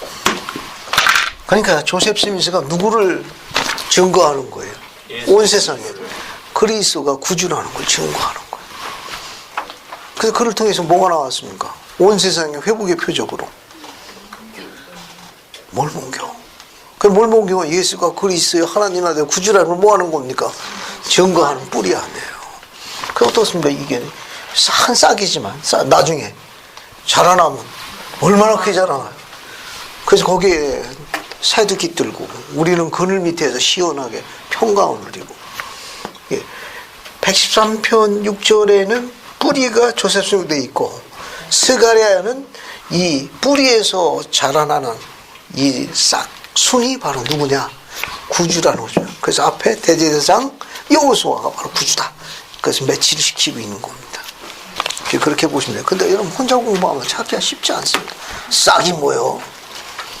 그러니까 조셉 스미스가 누구를 증거하는 거예요? 온 세상에 그리스도가 구주라는 걸 증거하는 거예요. 그래서 그를 통해서 뭐가 나왔습니까? 온 세상의 회복의 표적으로 몰몬교. 그 몰몬교가 예수가 그리스도의 하나님 아들 구주라는 걸 뭐 하는 겁니까? 증거하는 뿌리 아니에요. 그 어떻습니까? 이게 한 싹이지만 나중에 자라나면 얼마나 크게 자라나요? 그래서 거기에 새도 깃들고 우리는 그늘 밑에서 시원하게 평강을 누리고. 113편 6절에는 뿌리가 조셉 스미스에 되어 있고 스가랴는 이 뿌리에서 자라나는 이 싹 순이 바로 누구냐? 구주라는 거죠. 그래서 앞에 대제사장 여호수아가 바로 구주다. 그래서 매치를 시키고 있는 겁니다. 그렇게 보시면 돼요. 근데 여러분 혼자 공부하면 찾기가 쉽지 않습니다. 싹이 뭐예요?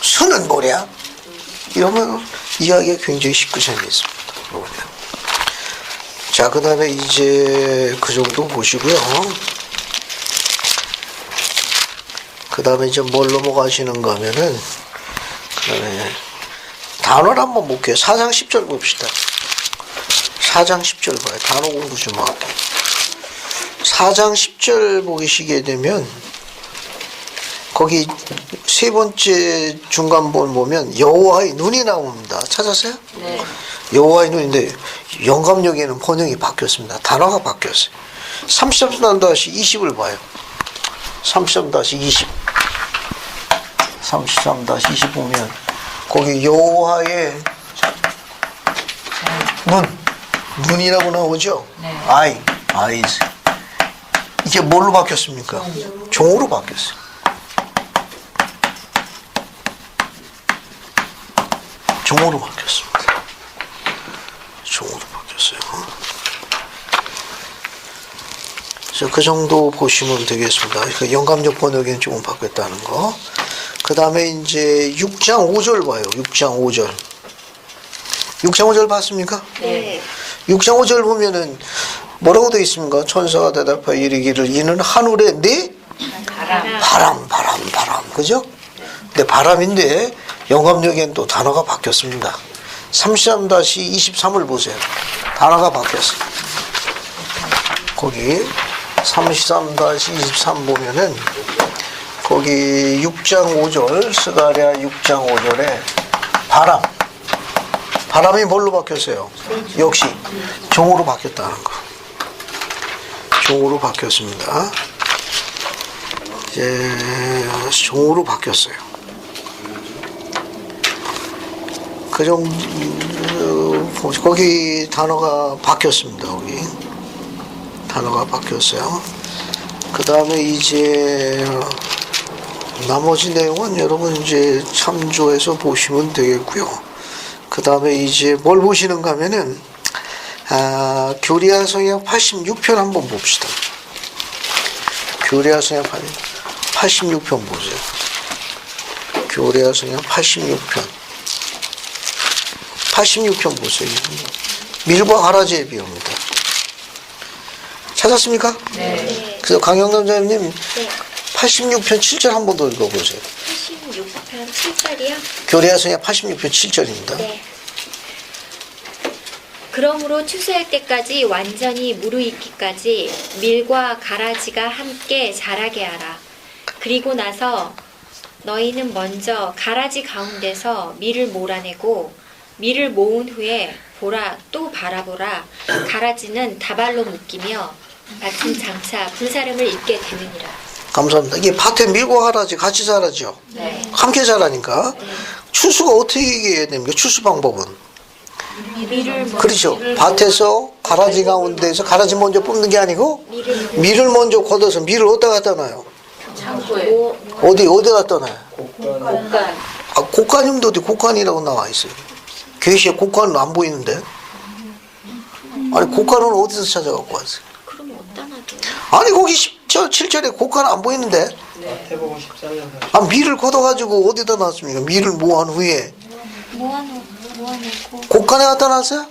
순은 뭐냐? 이러면 이야기가 굉장히 쉽고 재미있습니다. 자, 그 다음에 이제 그 정도 보시고요. 그 다음에 이제 뭘 넘어가시는가 하면은, 그 다음에 단어를 한번 볼게요. 4장 10절 봅시다. 4장 10절 봐요. 단어 공부 좀 하고. 4장 10절 보시게 되면, 거기 세 번째 중간본 보면 여호와의 눈이 나옵니다. 찾았어요? 네. 여호와의 눈인데 영감역에는 번역이 바뀌었습니다. 단어가 바뀌었어요. 33-20을 봐요. 33-20. 33-20 보면 거기 여호와의 눈이라고 나오죠? 네. eyes. 이게 뭘로 바뀌었습니까? 종으로 바뀌었어요. 종으로 바뀌었습니다. 종으로 바뀌었어요. 그 정도 보시면 되겠습니다. 그 영감적 번역에는 조금 바뀌었다는 거. 그 다음에 이제 6장 5절 봐요. 6장 5절. 6장 5절 봤습니까? 네. 6장 5절 보면은 뭐라고 되어 있습니까? 천사가 대답하여 이르기를 이는 하늘에 네? 바람. 그죠? 근데 바람인데 영감력엔 또 단어가 바뀌었습니다. 33-23을 보세요. 단어가 바뀌었어요. 거기 33-23 보면은 거기 6장 5절 스가랴 6장 5절에 바람이 뭘로 바뀌었어요? 역시 종으로 바뀌었다는 거. 종으로 바뀌었습니다. 이제 종으로 바뀌었어요. 그 정도 거기 단어가 바뀌었습니다. 거기 단어가 바뀌었어요. 그 다음에 이제 나머지 내용은 여러분 이제 참조해서 보시면 되겠고요. 그 다음에 이제 뭘 보시는가 하면은 교리야 성역 86편 한번 봅시다. 교리야 성역 86편 보세요. 교리야 성역 86편 보세요. 밀과 가라지의 비유입니다. 찾았습니까? 네. 그래서 강영남 자님 네. 86편 7절 한 번 더 읽어보세요. 86편 7절이요? 교리야 성역 86편 7절입니다. 네. 그러므로 추수할 때까지 완전히 무르익기까지 밀과 가라지가 함께 자라게 하라. 그리고 나서 너희는 먼저 가라지 가운데서 밀을 몰아내고 밀을 모은 후에 보라 또 바라보라. 가라지는 다발로 묶이며 밭은 장차 불사름을 입게 되느니라. 감사합니다. 이게 밭에 밀과 가라지 같이 자라죠? 네. 함께 자라니까. 추수가 어떻게 해야 됩니까? 추수 방법은? 그렇죠. 밭에서 가라지 가운데서 가라지 먼저 뽑는 게 아니고 밀을 먼저 걷어서 밀을 어디다 갖다 놔요? 창고에 어디 갖다 놔요? 곡간 곡간이면 어디 곡간이라고 나와 있어요. 계시에 곡간은 안 보이는데. 아니 곡간은 어디서 찾아갖고 왔어요? 그럼 어디다 놔둬요? 아니 거기 7절에 곡간 안 보이는데. 마태복음 14장 아 밀을 걷어가지고 어디다 놨습니까? 밀을 모한 후에 모아놓고 곡간에 갖다 놨어요?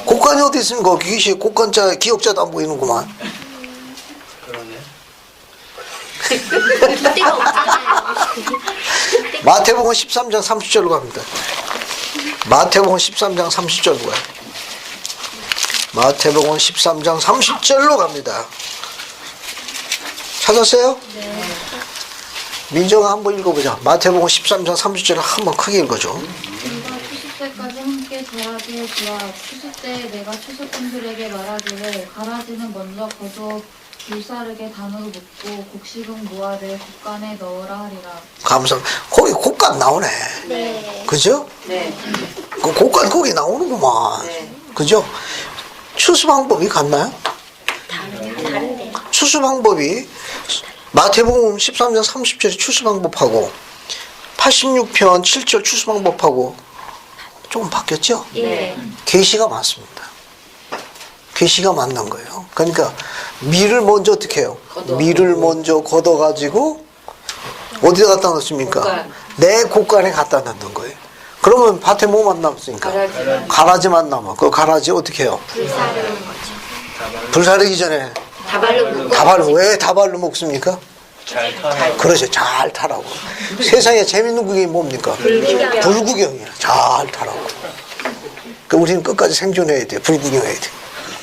곡간이 어디 있습니까? 계시에 곡간자 기억자도 안 보이는구만. 그러네. 그때가 없잖아요. 마태복음 13장 30절로 갑니다. 마태복음 13장 30절로 가요. 마태복음 13장 30절로 갑니다. 찾았어요? 네. 민정아 한번 읽어보자. 마태복음 13장 30절을 한번 크게 읽어줘. 내가 추수 때까지 함께 자라게 주라. 추수 때 내가 추수꾼들에게 말하기를 가라지는 먼저 거두어 불사르게 단으로 묶고 곡식은 모아내 곡간에 넣으라 하리라. 감사합니다. 거기 곡간 나오네. 네. 그죠? 네. 그 곡간 거기 나오는구만. 네. 그죠? 추수 방법이 같나요? 다른데요. 추수 방법이 마태복음 13장 30절의 추수 방법하고 86편 7절 추수 방법하고 조금 바뀌었죠? 예. 계시가 맞습니다. 계시가 맞는 거예요. 그러니까 밀을 먼저 어떻게 해요? 밀을 먼저 걷어가지고 어디다 갖다 놓습니까? 곡간. 내 곡간에 갖다 놓는 거예요. 그러면 밭에 뭐만 남습니까? 가라지만 남아. 그 가라지 어떻게 해요? 불사르는 거죠. 불사르기 전에 다발로 묶어. 다발로 왜 다발로 먹습니까? 잘 타네. 그러죠. 잘 타라고. 세상에 재밌는 구경이 뭡니까? 불구경이야. 잘 타라고. 그 우리는 끝까지 생존해야 돼. 불구경해야 돼.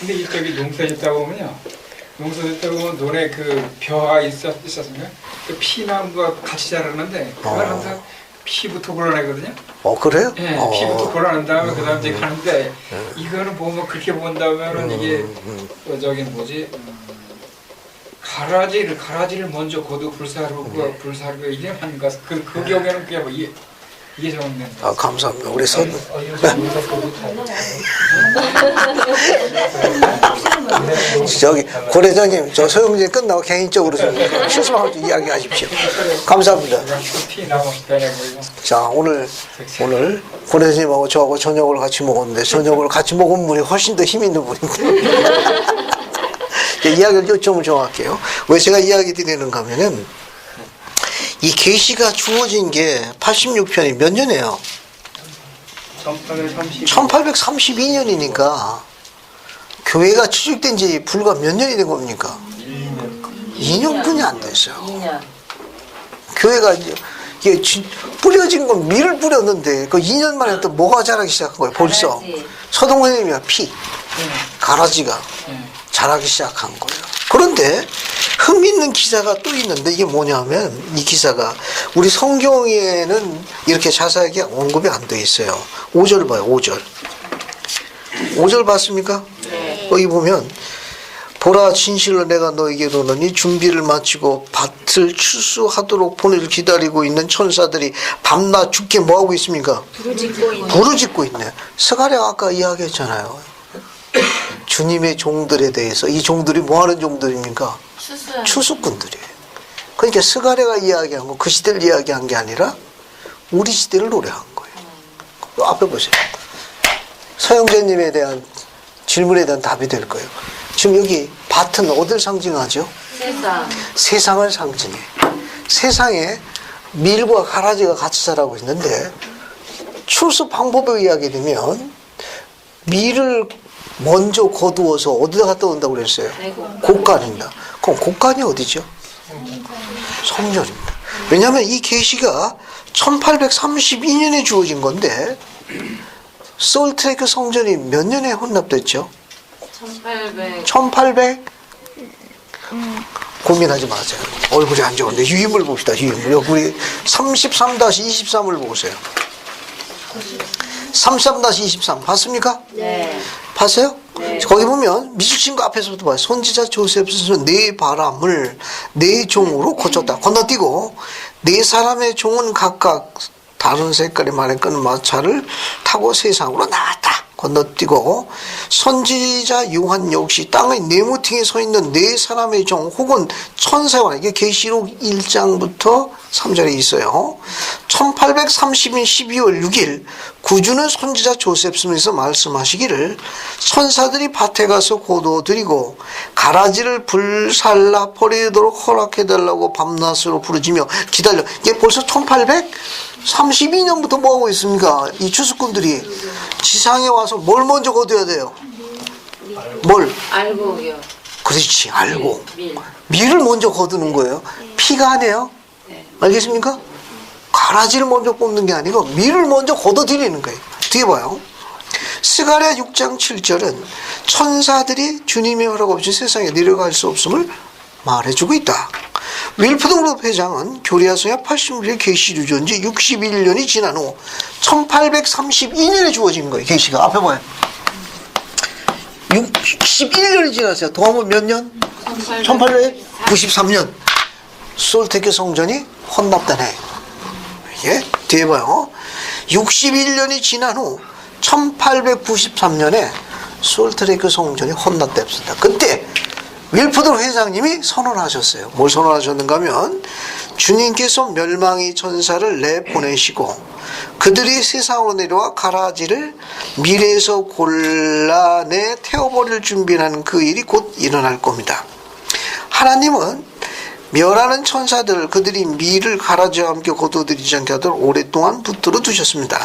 근데 이쪽이 농사짓다 보면요. 농사짓다 보면 논에 그 벼가 있었습니다. 그 피나무가 같이 자라는데 그걸 항상 피부터 골라내거든요. 그래요? 예, 피부터 골라낸 다음에 그 다음에 이제 가는데 이거는 보면 그렇게 본다면은 이게 저기 뭐지? 가라지를 먼저 거두 불사르고 이게 하니까 그 경우에는 그게 뭐 이게 좋은데. 아, 감사합니다. 우리 선. 저기 고래자님, 저 소영진 끝나고 개인적으로 좀 실수하고 이야기하십시오. 감사합니다. 티 나고 변해 보이고. 자, 오늘 고래자님하고 저하고 저녁을 같이 먹었는데 저녁을 같이 먹은 분이 훨씬 더 힘 있는 분인데. 이야기를 요점을 정할게요. 왜 제가 이야기 드리는가 하면은 이 계시가 주어진 게 86편이 몇 년이에요? 1832년이니까 교회가 추측된 지 불과 몇 년이 된 겁니까? 2년뿐이 안 됐어요. 2년. 교회가 이게 뿌려진 건 밀을 뿌렸는데 그 2년 만에 또 뭐가 자라기 시작한 거예요? 벌써 가라지. 서동원님이야 피 가라지가 자라기 시작한 거예요. 그런데 흥미있는 기사가 또 있는데 이게 뭐냐면 이 기사가 우리 성경에는 이렇게 자세하게 언급이 안 돼 있어요. 5절 봐요. 5절. 5절 봤습니까? 네. 거기 보면 보라 진실로 내가 너에게 이르노니 준비를 마치고 밭을 추수하도록 보내를 기다리고 있는 천사들이 밤낮 죽게 뭐하고 있습니까? 부르짖고 있네. 스가랴가 아까 이야기했잖아요. 주님의 종들에 대해서 이 종들이 뭐하는 종들입니까? 추수꾼들이에요. 그러니까 스가랴가 이야기한 거 그 시대를 이야기한 게 아니라 우리 시대를 노래한 거예요. 앞에 보세요. 서영재님에 대한 질문에 대한 답이 될 거예요. 지금 여기 밭은 어디를 상징하죠? 세상을 상징해. 세상에 밀과 가라지가 같이 자라고 있는데 추수 방법에 이야기 되면 밀을 먼저 거두어서 어디다 갖다 온다고 그랬어요? 곡간입니다. 그럼 곡간이 어디죠? 성전입니다. 왜냐하면 이 계시가 1832년에 주어진 건데 솔트레이크 성전이 몇 년에 혼납됐죠? 1800 고민하지 마세요. 얼굴이 안 좋은데 유인물 봅시다. 유인물. 우리 33-23을 보세요. 33-23 봤습니까? 네. 봤어요? 네. 거기 보면 미술신 거 앞에서부터 봐요. 선지자 조셉은 네 바람을 네 종으로 고쳤다. 건너뛰고 네 사람의 종은 각각 다른 색깔의 말에 끄는 마차를 타고 세상으로 나왔다. 건너뛰고 선지자 요한 역시 땅의 네모팅에 서 있는 네 사람의 종 혹은 천사와 이게 계시록 1장부터 3절에 있어요. 1830년 12월 6일 구주는 선지자 조셉 스미스 말씀하시기를 천사들이 밭에 가서 거두어들이고 가라지를 불살라 버리도록 허락해달라고 밤낮으로 부르짖며 기다려. 이게 벌써 1832년부터 뭐하고 있습니까? 이 추수꾼들이 지상에 와서 뭘 먼저 거둬야 돼요? 뭘? 알고요. 그렇지, 알고. 밀. 밀을 먼저 거두는 거예요. 피가 아니에요. 네. 알겠습니까? 가라지를 먼저 뽑는 게 아니고 밀을 먼저 걷어들이는 거예요. 뒤에 봐요. 스가랴 6장 7절은 천사들이 주님의 허락 없이 세상에 내려갈 수 없음을 말해주고 있다. 윌프동 회장은 교리하서야 80년에 계시를 주은 지 61년이 지난 후 1832년에 주어진 거예요. 계시가 앞에 봐요. 61년이 지났어요. 더하면 몇 년? 1893년. 솔테크 성전이 헌납다네. 예? 뒤에 봐요. 61년이 지난 후 1893년에 솔트레이크 성전이 헌납됐습니다. 그때 윌프드 회장님이 선언하셨어요. 뭘 선언하셨는가 하면 주님께서 멸망의 천사를 내보내시고 그들이 세상으로 내려와 가라지를 밀에서 골라내 태워버릴 준비하는 그 일이 곧 일어날 겁니다. 하나님은 멸하는 천사들을 그들이 밀을 가라지와 함께 거둬들이지 않게 하도록 오랫동안 붙들어 두셨습니다.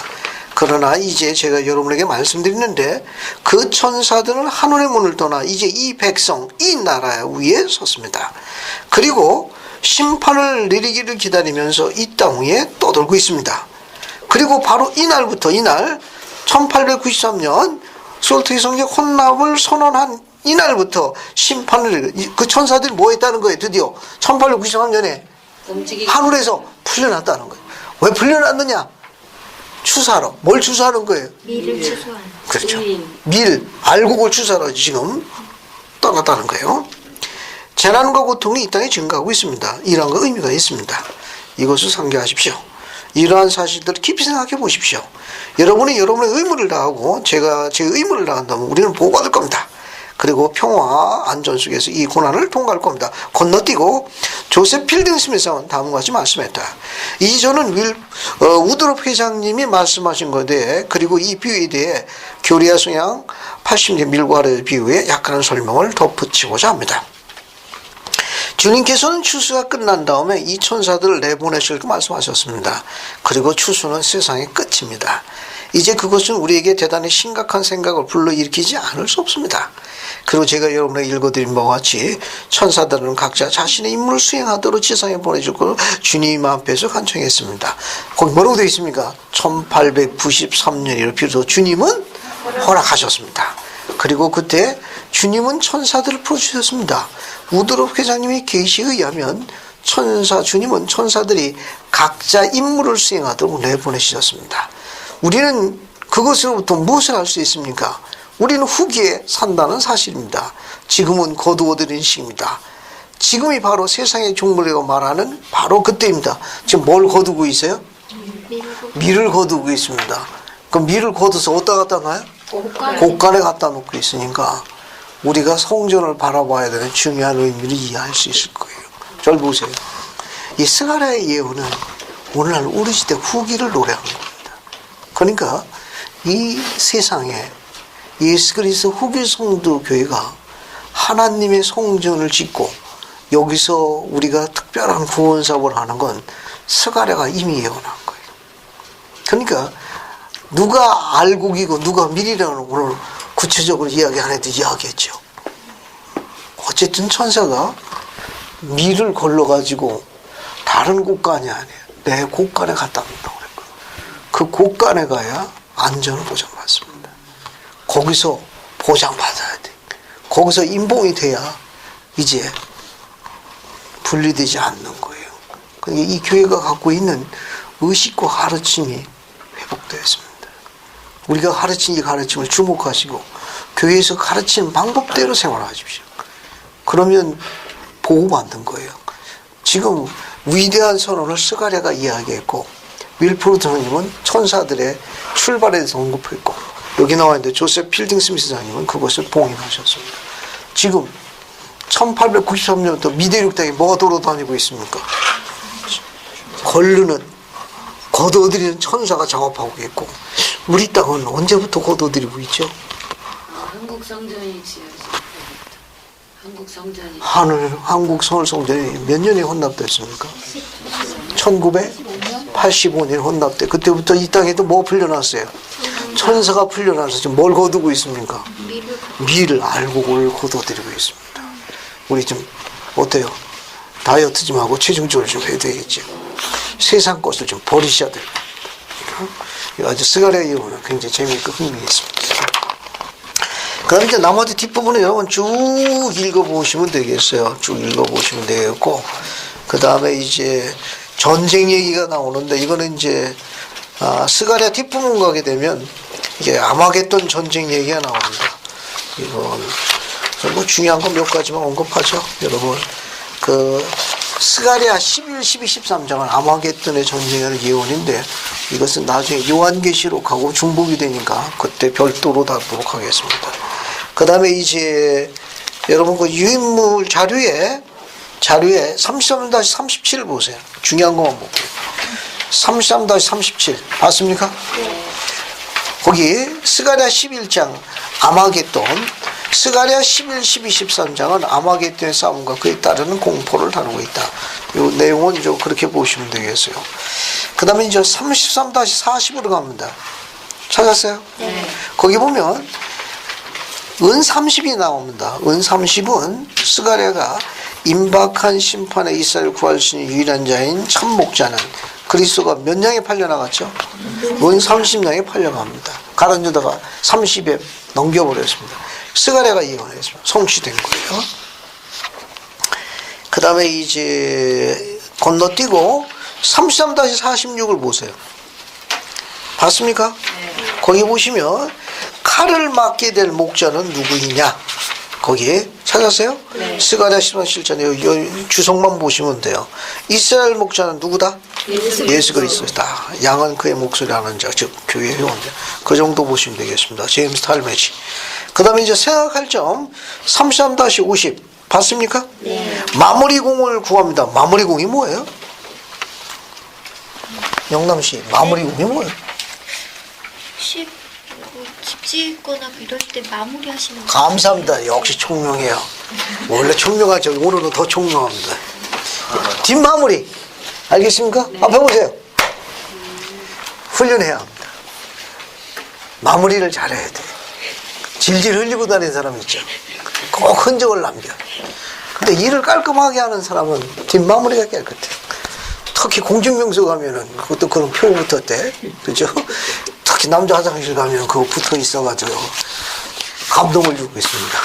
그러나 이제 제가 여러분에게 말씀드리는데 그 천사들은 하늘의 문을 떠나 이제 이 백성, 이 나라 위에 섰습니다. 그리고 심판을 내리기를 기다리면서 이 땅 위에 떠돌고 있습니다. 그리고 바로 이날부터 이날 1893년 솔트레이크 성전 헌납을 선언한 이날부터 심판을 그 천사들이 뭐 했다는 거예요? 드디어 1893년에 하늘에서 풀려났다는 거예요. 왜 풀려났느냐? 추사로. 뭘 추사하는 거예요? 밀을 추수하는. 그렇죠. 밀, 알곡을 추사로 지금 떠났다는 거예요. 재난과 고통이 이 땅에 증가하고 있습니다. 이러한 거 의미가 있습니다. 이것을 상기하십시오. 이러한 사실들을 깊이 생각해 보십시오. 여러분이 여러분의 의무를 다하고 제가 제 의무를 다한다면 우리는 보호받을 겁니다. 그리고 평화 안전 속에서 이 고난을 통과할 겁니다. 건너뛰고 조셉 필딩 스미스는 다음과 같이 말씀했다. 이전은 우드롭 회장님이 말씀하신 것에 대해 그리고 이 비유에 대해 교리와 성향 80년 밀과를 비유에 약간의 설명을 덧붙이고자 합니다. 주님께서는 추수가 끝난 다음에 이 천사들을 내보내실 말씀하셨습니다. 그리고 추수는 세상의 끝입니다. 이제 그것은 우리에게 대단히 심각한 생각을 불러일으키지 않을 수 없습니다. 그리고 제가 여러분에게 읽어드린 바와 같이 천사들은 각자 자신의 임무를 수행하도록 지상에 보내줄 것을 주님 앞에서 간청했습니다. 거기 뭐라고 되어 있습니까? 1893년이라 비로소 주님은 허락하셨습니다. 그리고 그때 주님은 천사들을 풀어주셨습니다. 우드롭 회장님의 계시에 의하면 주님은 천사들이 각자 임무를 수행하도록 내보내주셨습니다. 우리는 그것으로부터 무엇을 할 수 있습니까? 우리는 후기에 산다는 사실입니다. 지금은 거두어들인 시기입니다. 지금이 바로 세상의 종말이라고 말하는 바로 그때입니다. 지금 뭘 거두고 있어요? 밀을 거두고 있습니다. 그럼 밀을 거둬서 어디다 갖다 놔요? 곡간에 갖다 놓고 있으니까 우리가 성전을 바라봐야 되는 중요한 의미를 이해할 수 있을 거예요. 잘 보세요. 이 스가랴의 예언은 오늘날 우리 시대 후기를 노래하는 겁니다. 그러니까 이 세상에 예수 그리스도 후기 성도 교회가 하나님의 성전을 짓고 여기서 우리가 특별한 구원 사업을 하는 건 스가랴가 이미 예언한 거예요. 그러니까 누가 알곡이고 누가 밀이라는 오늘 구체적으로 이야기 안 해도 이야기했죠. 어쨌든 천사가 밀을 걸러가지고 다른 곳간이 아니에요. 내 곳간에 갖다 놓는다고 그랬거든요. 그 곳간에 가야 안전을 보장받습니다. 거기서 보장받아야 돼. 거기서 인봉이 돼야 이제 분리되지 않는 거예요. 그러니까 이 교회가 갖고 있는 의식과 가르침이 회복되었습니다. 우리가 가르친 이 가르침을 주목하시고 교회에서 가르치는 방법대로 생활하십시오. 그러면 보호받는 거예요. 지금 위대한 선언을 스가랴가 이야기했고 윌프로드 선생님은 천사들의 출발에 대해서 언급했고 여기 나와 있는데 조셉 필딩 스미스 장님은 그것을 봉인하셨습니다. 지금 1893년부터 미대륙 땅에 뭐가 돌아다니고 있습니까? 거둬들이는 천사가 작업하고 있고 우리 땅은 언제부터 거둬들이고 있죠? 한국 성전이 지어진 한국 성전이 한국 서울 성전이 몇 년에 혼납됐습니까? 1985년 혼납돼. 그때부터 이 땅에도 뭐 풀려났어요? 천사가 풀려나서 지금 뭘 거두고 있습니까? 밀을 알곡을 거둬들이고 있습니다. 우리 좀 어때요? 다이어트 좀 하고 체중 조절 좀 해야 되겠죠. 세상 것을 좀 버리셔야 됩니다. 아주 스가랴 예언은 굉장히 재미있고 흥미있습니다. 그럼 이제 나머지 뒷부분은 여러분 쭉 읽어보시면 되겠어요. 쭉 읽어보시면 되겠고, 그 다음에 이제 전쟁 얘기가 나오는데, 이거는 이제, 스가랴 뒷부분 가게 되면, 이게 아마겟돈 전쟁 얘기가 나옵니다. 이건, 뭐 중요한 건 몇 가지만 언급하죠. 여러분, 스가랴 11, 12, 13장은 아마겟돈의 전쟁의 예언인데, 이것은 나중에 요한계시록하고 중복이 되니까, 그때 별도로 다루도록 하겠습니다. 그 다음에 이제 여러분 그 유인물 자료에 33-37 보세요. 중요한 것만 볼게요. 33-37 봤습니까? 네. 거기 스가랴 11장 아마겟돈, 스가랴 11, 12, 13장은 아마겟돈의 싸움과 그에 따르는 공포를 다루고 있다. 이 내용은 좀 그렇게 보시면 되겠어요. 그 다음에 이제 33-40으로 갑니다. 찾았어요? 네. 거기 보면 은 30이 나옵니다. 은 30은 스가랴가 임박한 심판에 이스라엘 구할 수 있는 유일한 자인 참목자는 그리스도가 몇 냥에 팔려나갔죠? 은 30냥에 팔려갑니다. 가론유다가 30에 넘겨버렸습니다. 스가랴가 예언했습니다. 성취된 거예요. 그 다음에 이제 건너뛰고 33-46을 보세요. 봤습니까? 거기 보시면 칼을 맞게 될 목자는 누구이냐? 거기에 찾았어요? 네. 스가랴 17장에 주석만 보시면 돼요. 이스라엘 목자는 누구다? 예수 그리스도다. 양은 그의 목소리를 아는 자, 즉 교회 회원자. 그 정도 보시면 되겠습니다. 제임스 탈매지. 그 다음에 이제 생각할 점 33-50 봤습니까? 네. 마무리공을 구합니다. 마무리공이 뭐예요? 영남씨, 마무리공이 뭐예요? 집 짓거나 이럴 때 마무리하시는 거. 감사합니다. 역시 총명해요. 원래 총명하죠. 오늘은 더 총명합니다. 뒷마무리. 알겠습니까? 앞에 보세요. 훈련해야 합니다. 마무리를 잘해야 돼. 질질 흘리고 다니는 사람 있죠. 꼭 흔적을 남겨. 근데 일을 깔끔하게 하는 사람은 뒷마무리가 깨끗해. 특히 공중명소 가면은 그것도 그런 표 붙었대. 그죠? 특히 남자 화장실 가면 그거 붙어 있어가지고 감동을 주고 있습니다.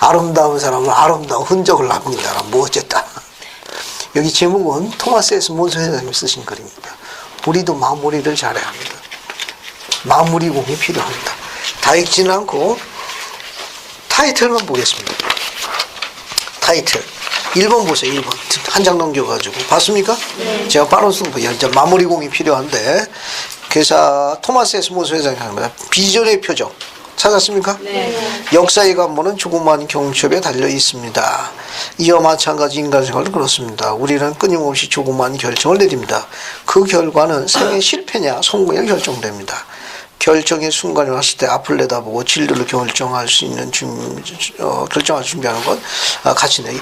아름다운 사람은 아름다운 흔적을 남긴다. 뭐 어쨌다. 여기 제목은 토마스 S. 몬스 회장님이 쓰신 글입니다. 우리도 마무리를 잘해야 합니다. 마무리공이 필요합니다. 다 읽지는 않고 타이틀만 보겠습니다. 타이틀 1번 보세요. 1번 한 장 넘겨가지고 봤습니까? 네. 제가 빠른 순서 마무리공이 필요한데 그래서 토마스 S. 몬스 회장이 합니다. 비전의 표적 찾았습니까? 네. 역사의 관문은 조그만 경첩에 달려 있습니다. 이와 마찬가지 인간 생활도 그렇습니다. 우리는 끊임없이 조그만 결정을 내립니다. 그 결과는 생의 실패냐 성공에 결정됩니다. 결정의 순간이 왔을 때 앞을 내다보고 진로를 결정할 수 있는 결정할 준비하는 것 같이 내.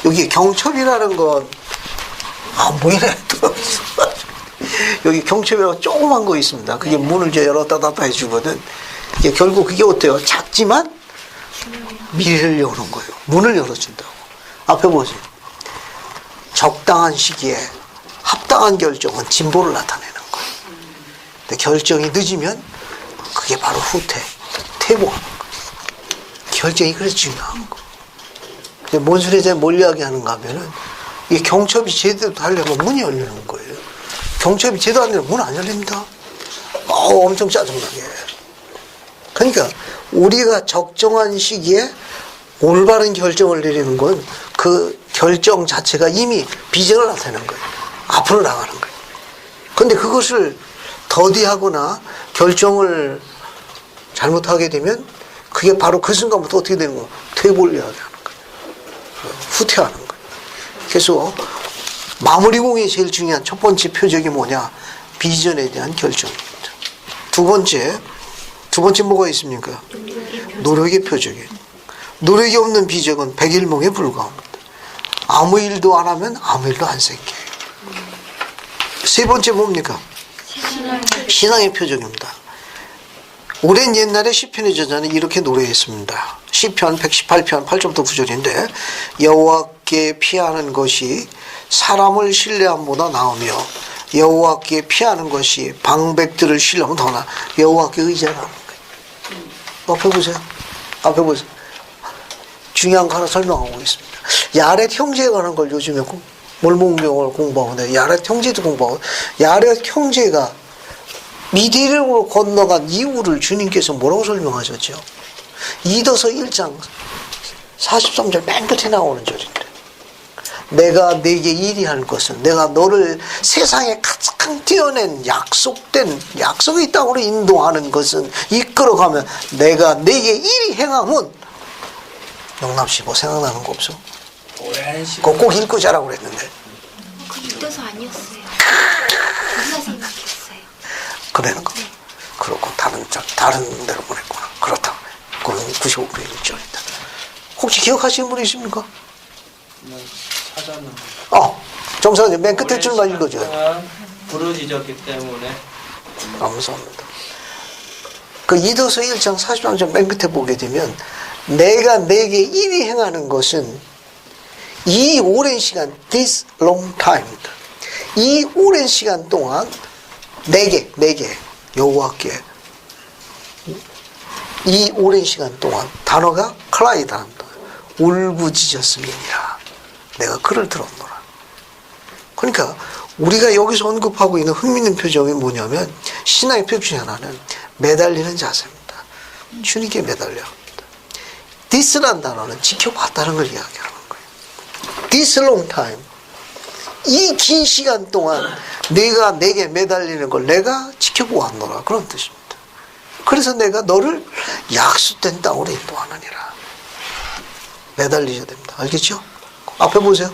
여기 경첩이라는 건 안 보이네. 여기 경첩이라고 조그만 거 있습니다. 그게 문을 이제 열었다 닫았다 해주거든. 이게 결국 그게 어때요? 작지만 미래를 여는 거예요. 문을 열어준다고. 앞에 보세요. 적당한 시기에 합당한 결정은 진보를 나타내는 거예요. 근데 결정이 늦으면 그게 바로 후퇴, 퇴보하는 거예요. 결정이 그래서 중요한 거예요. 근데 뭔 소리에 대해 뭘 이야기하는가 하면은 이 경첩이 제대로 하려면 문이 열리는 거예요. 경첩이 제대로 안 되면 문 안 열립니다. 엄청 짜증나게. 그러니까 우리가 적정한 시기에 올바른 결정을 내리는 건 그 결정 자체가 이미 비전을 나타내는 거예요. 앞으로 나가는 거예요. 그런데 그것을 더디하거나 결정을 잘못하게 되면 그게 바로 그 순간부터 어떻게 되는 거예요? 퇴보를 이야기하는 거예요. 후퇴하는 거예요. 그래서 마무리공의 제일 중요한 첫 번째 표적이 뭐냐? 비전에 대한 결정입니다. 두 번째 뭐가 있습니까? 노력의 표적이에요. 노력이 없는 비적은 백일몽에 불과합니다. 아무 일도 안 하면 아무 일도 안 생겨요. 세 번째 뭡니까? 신앙의 표적입니다. 오랜 옛날에 시편의 저자는 이렇게 노래했습니다. 시편 118편 8절부터 9절인데 여호와께 피하는 것이 사람을 신뢰함보다 나으며 여호와께 피하는 것이 방백들을 신뢰하면 더 나아. 여호와께 의지하라는 거예요. 앞에 보세요. 앞에 보세요. 중요한 거 하나 설명하고 있습니다. 야렛 형제에 관한 걸 요즘에 몰몬경을 공부하는데 야렛 형제도 공부하고 야렛 형제가 미디를 건너간 이유를 주님께서 뭐라고 설명하셨죠? 이더서 1장 43절 맨 끝에 나오는 절인데 내가 내게 일이할 것은 내가 너를 세상에 가장 뛰어낸 약속의 땅으로 인도하는 것은 이끌어가면 내가 내게 일이 행함은 영남씨 뭐 생각나는 거 없어? 그거 꼭 읽고 자라고 그랬는데 그 이더서 아니었어요. 우리가 생각했어요. 그러는 거. 그렇고 다른 데로 보냈구나. 그렇다. 그건 95페이지 절이다. 혹시 기억하시는 분 있습니까? 찾았는데. 정사님 맨 끝에 줄만 읽어줘요. 부르짖었기 때문에. 감사합니다. 그 이더서 1장 43절 맨 끝에 보게 되면 내가 내게 일이 행하는 것은 이 오랜 시간 this long time 이 오랜 시간 동안 내게 여호와께 이 오랜 시간 동안 단어가 클라이드한다. 울부짖었음이니라. 내가 그를 들었노라. 그러니까 우리가 여기서 언급하고 있는 흥미있는 표정이 뭐냐면 신앙의 표적 중에 하나는 매달리는 자세입니다. 주님께 매달려야 합니다. this란 단어는 지켜봤다는 걸 이야기하는 거예요. this long time 이 긴 시간 동안 네가 내게 매달리는 걸 내가 지켜보았노라. 그런 뜻입니다. 그래서 내가 너를 약속된 땅으로 인도하느니라. 매달리셔야 됩니다. 알겠죠? 앞에 보세요.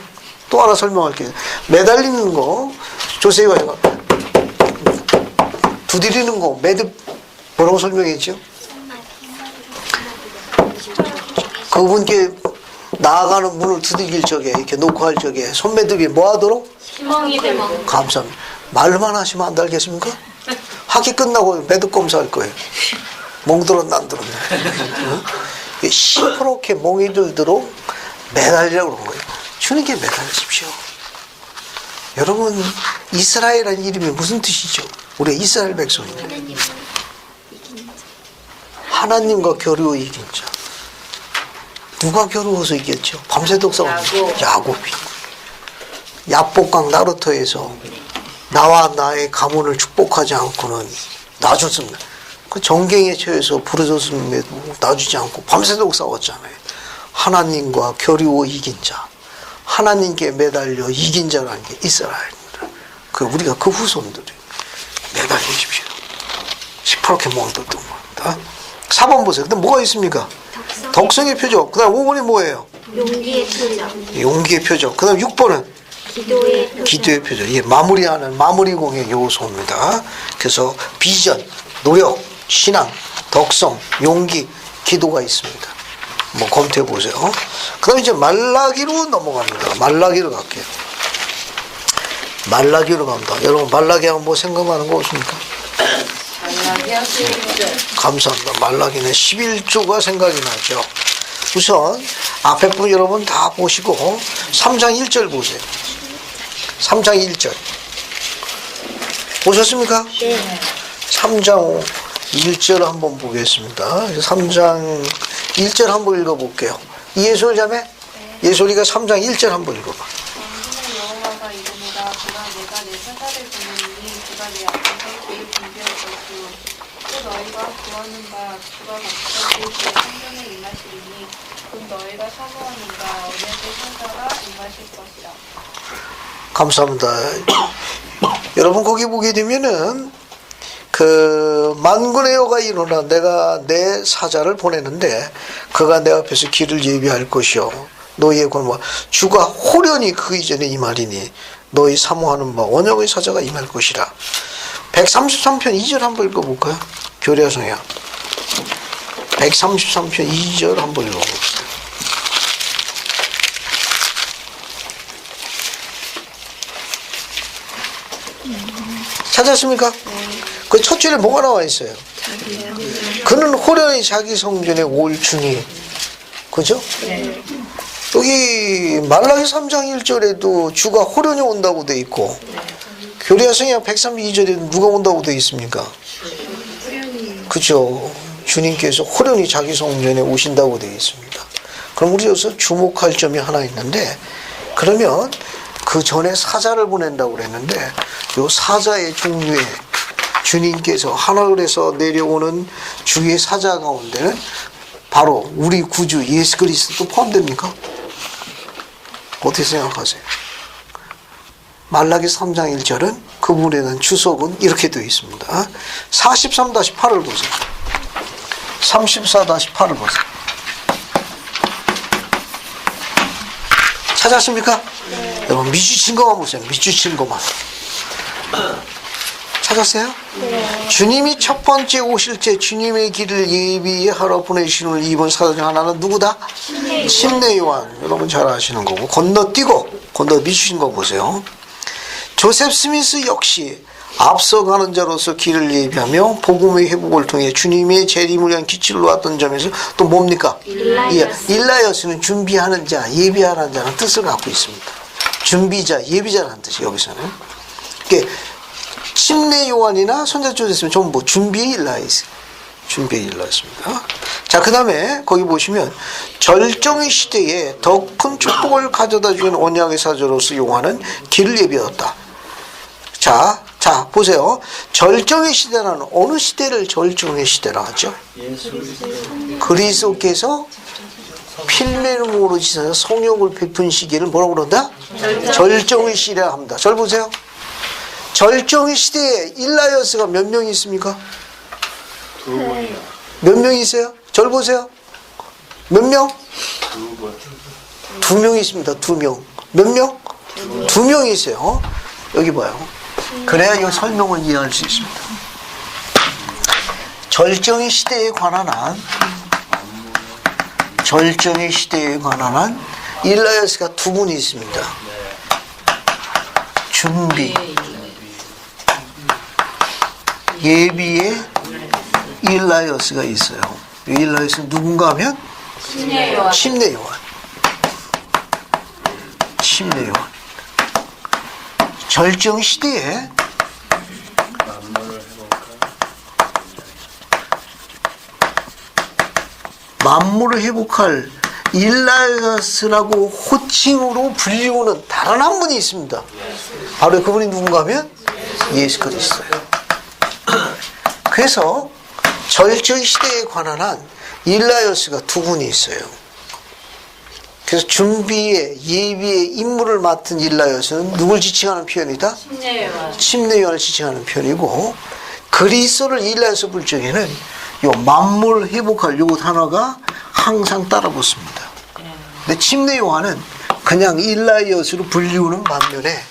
또 하나 설명할게요. 매달리는 거, 조세가 두드리는 거, 뭐라고 설명했죠? 그분께 나아가는 문을 두들길 적에, 이렇게 놓고 할 적에, 손매듭이 뭐 하도록? 희망이 되면. 감사합니다. 말만 하시면 안 달겠습니까? 학기 끝나고 매듭 검사할 거예요. 멍들었 난들었네. 시퍼렇게 멍이 들도록 매달리라고 그런 거예요. 주님께 매달리십시오. 여러분, 이스라엘이라는 이름이 무슨 뜻이죠? 우리 이스라엘 백성입니다. 하나님과 겨루어 이긴 자. 누가 겨루어서 이겼죠? 밤새도록 싸웠죠. 야곱이. 야복강 나루터에서 나와 나의 가문을 축복하지 않고는 놔줬습니다. 그 정경에 처해서 부르짖음에도 놔주지 않고 밤새도록 싸웠잖아요. 하나님과 겨루어 이긴 자, 하나님께 매달려 이긴 자라는 게 이스라엘입니다. 우리가 그 후손들이 매달리십시오. 시퍼렇게 멍들던 겁니다. 4번 보세요. 근데 뭐가 있습니까? 덕성의 표적. 그 다음 5번이 뭐예요? 용기의 표적. 용기의 표적. 그 다음 6번은 기도의 표적. 이게 마무리하는 마무리공의 요소입니다. 그래서 비전, 노력, 신앙, 덕성, 용기, 기도가 있습니다. 뭐 검토해 보세요. 그 다음에 이제 말라기로 넘어갑니다. 말라기로 갈게요. 말라기로 갑니다. 여러분 말라기 하면 뭐 생각나는 거 없습니까? 감사합니다. 말라기는 11조가 생각이 나죠. 우선 앞에 분 여러분 다 보시고 3장 1절 보세요. 3장 1절 보셨습니까? 네. 3장 1절 한번 보겠습니다. 3장 1절 한번 읽어볼게요. 이예솔 자매? 예솔이가 3장 1절 한번 읽어봐. 여호와가 이르노라 그가 내가 내 사자를 보내니 그가 내 앞에서 길을 준비할 것이요 또 너희가 구하는 바 주가 각각 그 성전에 임하시리니 곧 너희가 사모하는 바 언약의 성자가 임하실 것이라. 감사합니다. 여러분 거기 보게 되면은 만군의 여호와가 일어나 내가 내 사자를 보내는데 그가 내 앞에서 길을 예비할 것이요 너희의 권와 주가 호련히 그 이전에 임하리니 너희 사모하는 바 언약의 사자가 임할 것이라. 133편 2절 한번 읽어볼까요? 교례성이야. 133편 2절 한번 읽어봅시다. 찾았습니까? 그 첫 줄에 뭐가 나와 있어요? 그는 호련히 자기 성전에 올 중이. 그죠? 네. 여기 말라기 3장 1절에도 주가 호련히 온다고 돼 있고 교리하성경 132절에도 누가 온다고 돼 있습니까? 그죠? 주님께서 호련히 자기 성전에 오신다고 돼 있습니다. 그럼 우리 여기서 주목할 점이 하나 있는데 그러면 그 전에 사자를 보낸다고 그랬는데 요 사자의 종류에 주님께서 하늘에서 내려오는 주의 사자 가운데는 바로 우리 구주 예수 그리스도 포함됩니까? 어떻게 생각하세요? 말라기 3장 1절은 그분에 대한 주석은 이렇게 되어 있습니다. 43-8을 보세요. 34-8을 보세요. 찾았습니까? 네. 여러분 미주친 것만 보세요. 미주친 것만. 찾았어요? 네. 주님이 첫 번째 오실 때 주님의 길을 예비하러 보내시는 이번 사도 중 하나는 누구다? 침례 요한. 여러분 잘 아시는 거고 건너뛰고 미주신 거 보세요. 조셉 스미스 역시 앞서가는 자로서 길을 예비하며 복음의 회복을 통해 주님의 재림을 위한 기치를 놓았던 점에서 또 뭡니까? 일라이어스는 준비하는 자, 예비하는 자는 뜻을 갖고 있습니다. 준비자, 예비자라는 뜻이 여기서는. 침례 요한이나 손자 조셉은 전부 준비의 일라이스. 준비의 일라였습니다. 자, 그 다음에 거기 보시면 절정의 시대에 더 큰 축복을 가져다 주는 언약의 사자로서 요한은 길을 예비하였다. 자, 보세요. 절정의 시대라는 어느 시대를 절정의 시대라 하죠? 그리스도께서 필메르모로 지사서 성욕을 베푼 시기를 뭐라고 그런다? 절정의 시대라 합니다. 절 보세요. 절정의 시대에 일라이어스가 몇 명이 있습니까? 몇 명이 있어요? 절 보세요. 몇 명? 2명이 있습니다. 2명. 몇 명? 2명이 있어요. 여기 봐요. 그래야 이 설명을 이해할 수 있습니다. 절정의 시대에 관한 한 일라이어스가 2분이 있습니다. 준비, 예비의 일라이어스가 있어요. 이 일라이어스는 누군가 하면 침례 요한. 절정 시대에 만물을 회복할 일라이어스라고 호칭으로 불리우는 다른 한 분이 있습니다. 바로 그분이 누군가 하면 예수 그리스도예요. 그래서 절정 시대에 관한 한 일라이어스가 2분이 있어요. 그래서 준비의 예비의 임무를 맡은 일라이어스는 누굴 지칭하는 표현이다? 침례 요한을 지칭하는 표현이고, 그리스도를 일라이어스 볼 적에는 요 만물 회복할 요 단어가 항상 따라 붙습니다. 근데 침례 요한은 그냥 일라이어스로 불리우는 반면에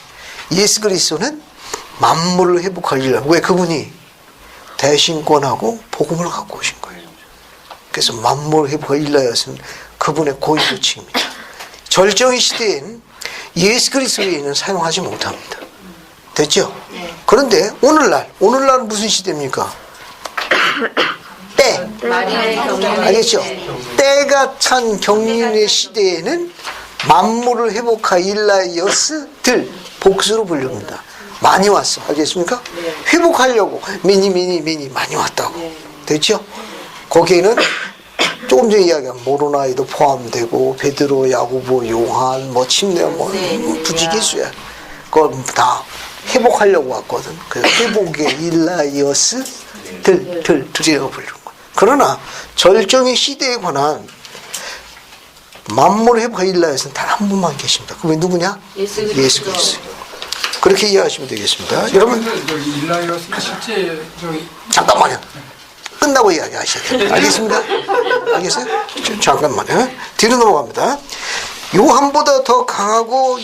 예수 그리스도는 만물을 회복할 일라. 왜? 그분이 대신권하고 복음을 갖고 오신 거예요. 그래서 만물을 회복할 일라이어스는 그분의 고유 호칭입니다. 절정의 시대엔 예수 그리스도 외에는 사용하지 못합니다. 됐죠? 그런데 오늘날은 무슨 시대입니까? 때. 알겠죠? 때가 찬 경륜의 시대에는 만물을 회복할 일라이어스들 복수로 불립니다. 많이 왔어. 알겠습니까? 회복하려고 미니 많이 왔다고. 됐죠? 거기에는 조금 전에 이야기한 모로나이도 포함되고 베드로, 야고보, 요한, 침례 부지기수야. 그걸 다 회복하려고 왔거든. 그래서 회복의 일라이어스들이라고 부르는 거야. 그러나 절정의 시대에 관한 만물을 회복할 일라이어스는 단 한 분만 계십니다. 그분이 누구냐? 예수 그리스도. 그렇게 이해하시면 되겠습니다. 여러분, 일라이어스는 실제 잠깐만요. 끝나고 이야기하셔야 돼요. 알겠습니다? 알겠어요? 잠깐만요. 뒤로 넘어갑니다. 요한보다 더 강하고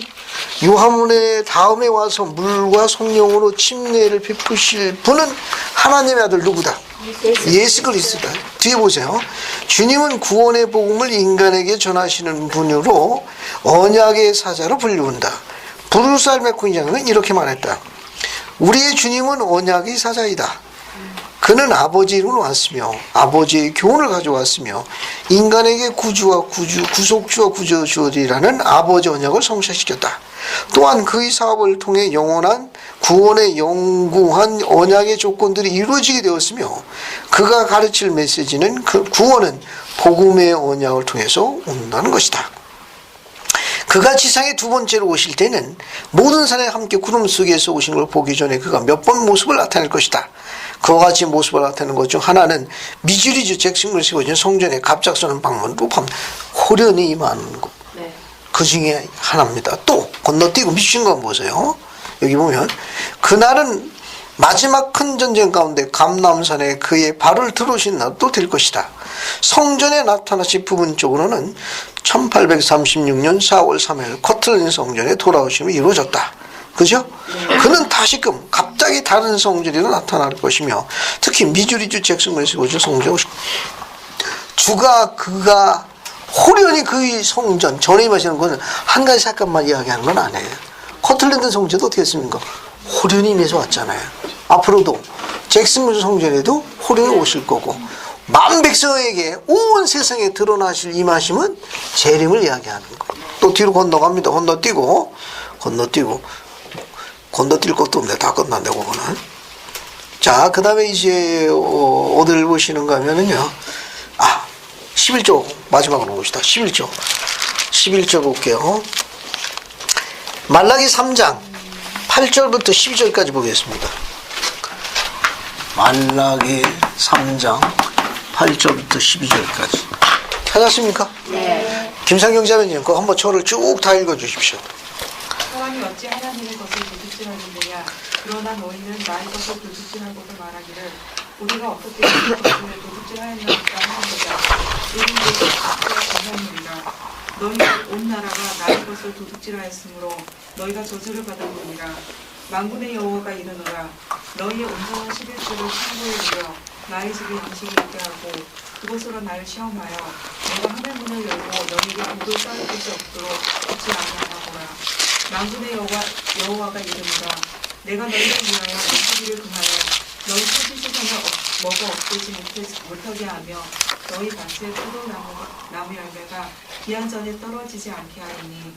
요한의 다음에 와서 물과 성령으로 침례를 베푸실 분은 하나님의 아들 누구다? 예수 그리스도다. 뒤에 보세요. 주님은 구원의 복음을 인간에게 전하시는 분으로 언약의 사자로 불리운다. 부르살메 군장은 이렇게 말했다. 우리의 주님은 언약의 사자이다. 그는 아버지로 왔으며 아버지의 교훈을 가져왔으며 인간에게 구속주와 구조주리라는 아버지 언약을 성취시켰다. 또한 그의 사업을 통해 영원한 구원의 영구한 언약의 조건들이 이루어지게 되었으며 그가 가르칠 메시지는 그 구원은 복음의 언약을 통해서 온다는 것이다. 그가 지상에 2번째로 오실 때는 모든 산에 함께 구름 속에서 오신 걸 보기 전에 그가 몇 번 모습을 나타낼 것이다. 그와 같이 모습을 나타내는 것 중 하나는 미주리주 잭슨을 세워진 성전에 갑작스러운 방문으로 호련히 임하는 것. 그 중에 하나입니다. 또 건너뛰고 미친 건 보세요. 여기 보면 그날은 마지막 큰 전쟁 가운데 감람산에 그의 발을 들어오신 날도 될 것이다. 성전에 나타나신 부분적으로는 1836년 4월 3일 커틀린 성전에 돌아오심이 이루어졌다. 그죠? 그는 다시금 갑자기 다른 성전으로 나타날 것이며 특히 미주리주 잭슨을 세워준 성전 그가 호련히 그의 성전 전에 임하시는 것은 한 가지 사건만 이야기하는 건 아니에요. 커틀랜드 성전도 어떻게 했습니까? 호련히 임해서 왔잖아요. 앞으로도 잭슨밀 성전에도 호련히 오실 거고 만 백성에게 온 세상에 드러나실 임하심은 재림을 이야기하는 거예요. 또 뒤로 건너갑니다. 건너뛸 것도 없네. 다 끝났네 그거는. 자, 그 다음에 이제 어디를 보시는가 하면은요. 11조 마지막으로 봅시다. 11조 볼게요. 말라기 3장 8절부터 12절까지 보겠습니다. 말라기 3장 8절부터 12절까지. 찾았습니까? 네. 김상경 자매님, 그거 한번 저를 쭉 다 읽어주십시오. 사람이 어찌 하나님의 것을 도둑질하느냐? 그러나 너희는 나의 것을 도둑질하고도 말하기를 우리가 어떻게 그 것을 도둑질하였나이까 하는도다. 우리는 그 도둑질을 전하느니라. 너희 온 나라가 나의 것을 도둑질하였으므로 너희가 저주를 받았느니라. 만군의 여호와가 이르노라. 너희의 온전한 11조를 창고에 이르러 나의 집에 양식이 있게 하고 그곳으로 나를 시험하여 내가 하늘 문을 열고 너희에게 복을 쌓을 곳이 없도록 하지 아니하노라. 만군의 여호와가 이르노라. 내가 너희를 위하여 양식을 금하여 너희 토지수산을 먹어 없애지 못하게 하며 너희 밭의 포도나무 열매가 기한 전에 떨어지지 않게 하리니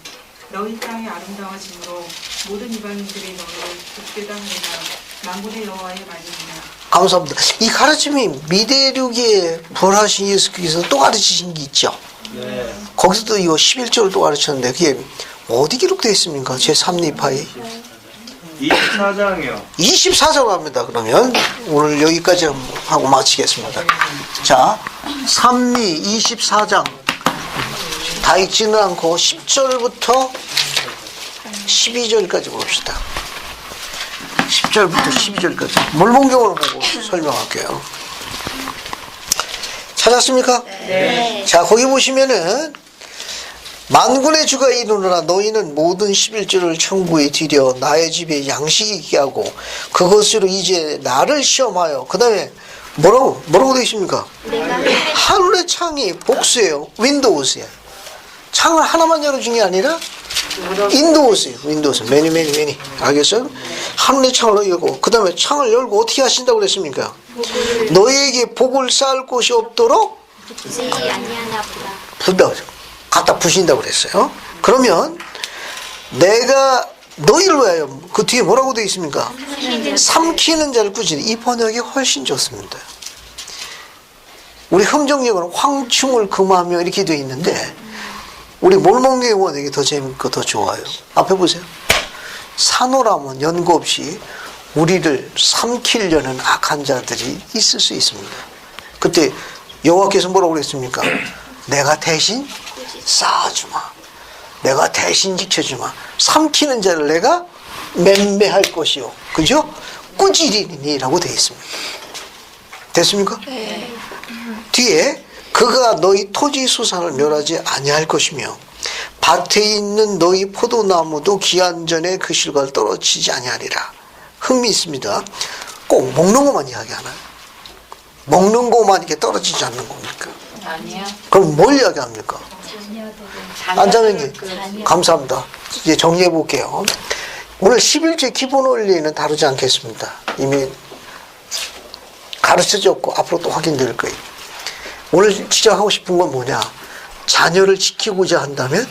너희 땅이 아름다워짐으로 모든 이방인들이 너희를 복되다 하리라. 만군의 여호와의 말이니라. 감사합니다. 이 가르침이 미대륙에 부활하신 예수께서 또 가르치신 게 있죠. 네. 거기서도 이거 11조를 또 가르쳤는데 그게 어디 기록되어 있습니까? 제 3리파에 24장이요. 24장 합니다. 그러면 오늘 여기까지 하고 마치겠습니다. 자, 3리 24장 다 읽지는 않고 10절부터 12절까지 봅시다. 10절부터 12절까지 몰몬경을 보고 설명할게요. 찾았습니까? 네. 자, 거기 보시면은 만군의 주가 이르노라. 너희는 모든 11조를 천국에 드려 나의 집에 양식이 있게 하고 그것으로 이제 나를 시험하여. 그 다음에 뭐라고 되어 있습니까? 하늘의 창이 복수예요. 윈도우스예요. 창을 하나만 열어준 게 아니라 윈도우스예요. 윈도우스. 매니. 알겠어요? 하늘의 창을 열고 그 다음에 창을 열고 어떻게 하신다고 그랬습니까? 너희에게 복을 쌓을 곳이 없도록 붙지 아니하나 보다. 부다. 갖다 부신다고 그랬어요. 그러면 내가 너희를 위하여 그 뒤에 뭐라고 되어 있습니까? 삼키는 자를 꾸짖는. 이 번역이 훨씬 좋습니다. 우리 흥정역은 황충을 금하며 이렇게 되어 있는데 우리 몰몬교의 번역이 더 재밌고 더 좋아요. 앞에 보세요. 산호라면 연고 없이 우리를 삼키려는 악한 자들이 있을 수 있습니다. 그때 여호와께서 뭐라고 그랬습니까? 내가 대신 쌓아주마. 내가 대신 지켜주마. 삼키는 자를 내가 맴매할 것이요. 그죠? 꾸지리니라고 되어 있습니다. 됐습니까? 네. 뒤에 그가 너희 토지 수산을 멸하지 아니할 것이며 밭에 있는 너희 포도나무도 기한 전에 그 실과를 떨어지지 아니하리라. 흥미있습니다. 꼭 먹는 것만 이야기하나요? 먹는 것만 이렇게 떨어지지 않는 겁니까? 아니요. 그럼 뭘 이야기합니까? 안자매님 감사합니다. 이제 정리해 볼게요. 오늘 11조 기본 원리는 다루지 않겠습니다. 이미 가르쳐졌고 앞으로 또 확인될 거예요. 오늘 지적하고 싶은 건 뭐냐? 자녀를 지키고자 한다면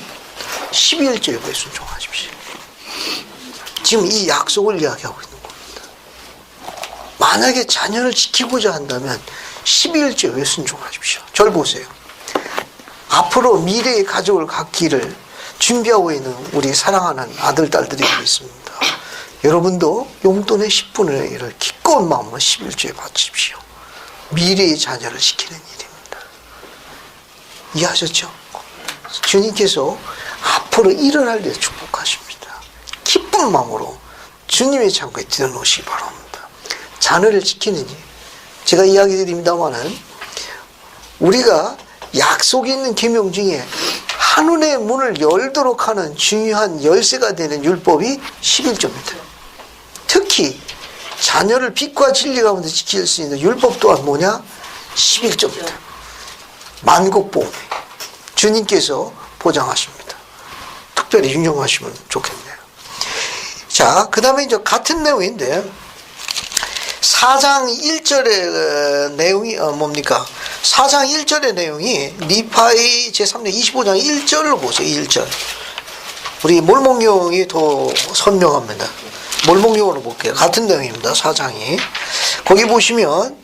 11조에 순종하십시오. 지금 이 약속을 이야기하고 있는 겁니다. 만약에 자녀를 지키고자 한다면 11조에 순종하십시오. 절 보세요. 앞으로 미래의 가족을 갖기를 준비하고 있는 우리 사랑하는 아들, 딸들이 있습니다. 여러분도 용돈의 10분의 1을 기꺼운 마음으로 11조에 바치십시오. 미래의 자녀를 지키는 일입니다. 이해하셨죠? 주님께서 앞으로 일어날 때 축복하십니다. 기쁜 마음으로 주님의 창고에 들여놓으시기 바랍니다. 자녀를 지키는 일. 제가 이야기 드립니다마는 우리가 약속이 있는 계명 중에 하늘의 문을 열도록 하는 중요한 열쇠가 되는 율법이 11조입니다. 특히 자녀를 빛과 진리 가운데 지킬 수 있는 율법 또한 뭐냐? 11조입니다. 만국보험 주님께서 보장하십니다. 특별히 윤용하시면 좋겠네요. 자, 그 다음에 이제 같은 내용인데 4장 1절의 내용이 뭡니까? 4장 1절의 내용이 리파이 제3장 25장 1절을 보세요. 1절. 우리 몰몬경이 더 선명합니다. 몰몬경으로 볼게요. 같은 내용입니다. 4장이. 거기 보시면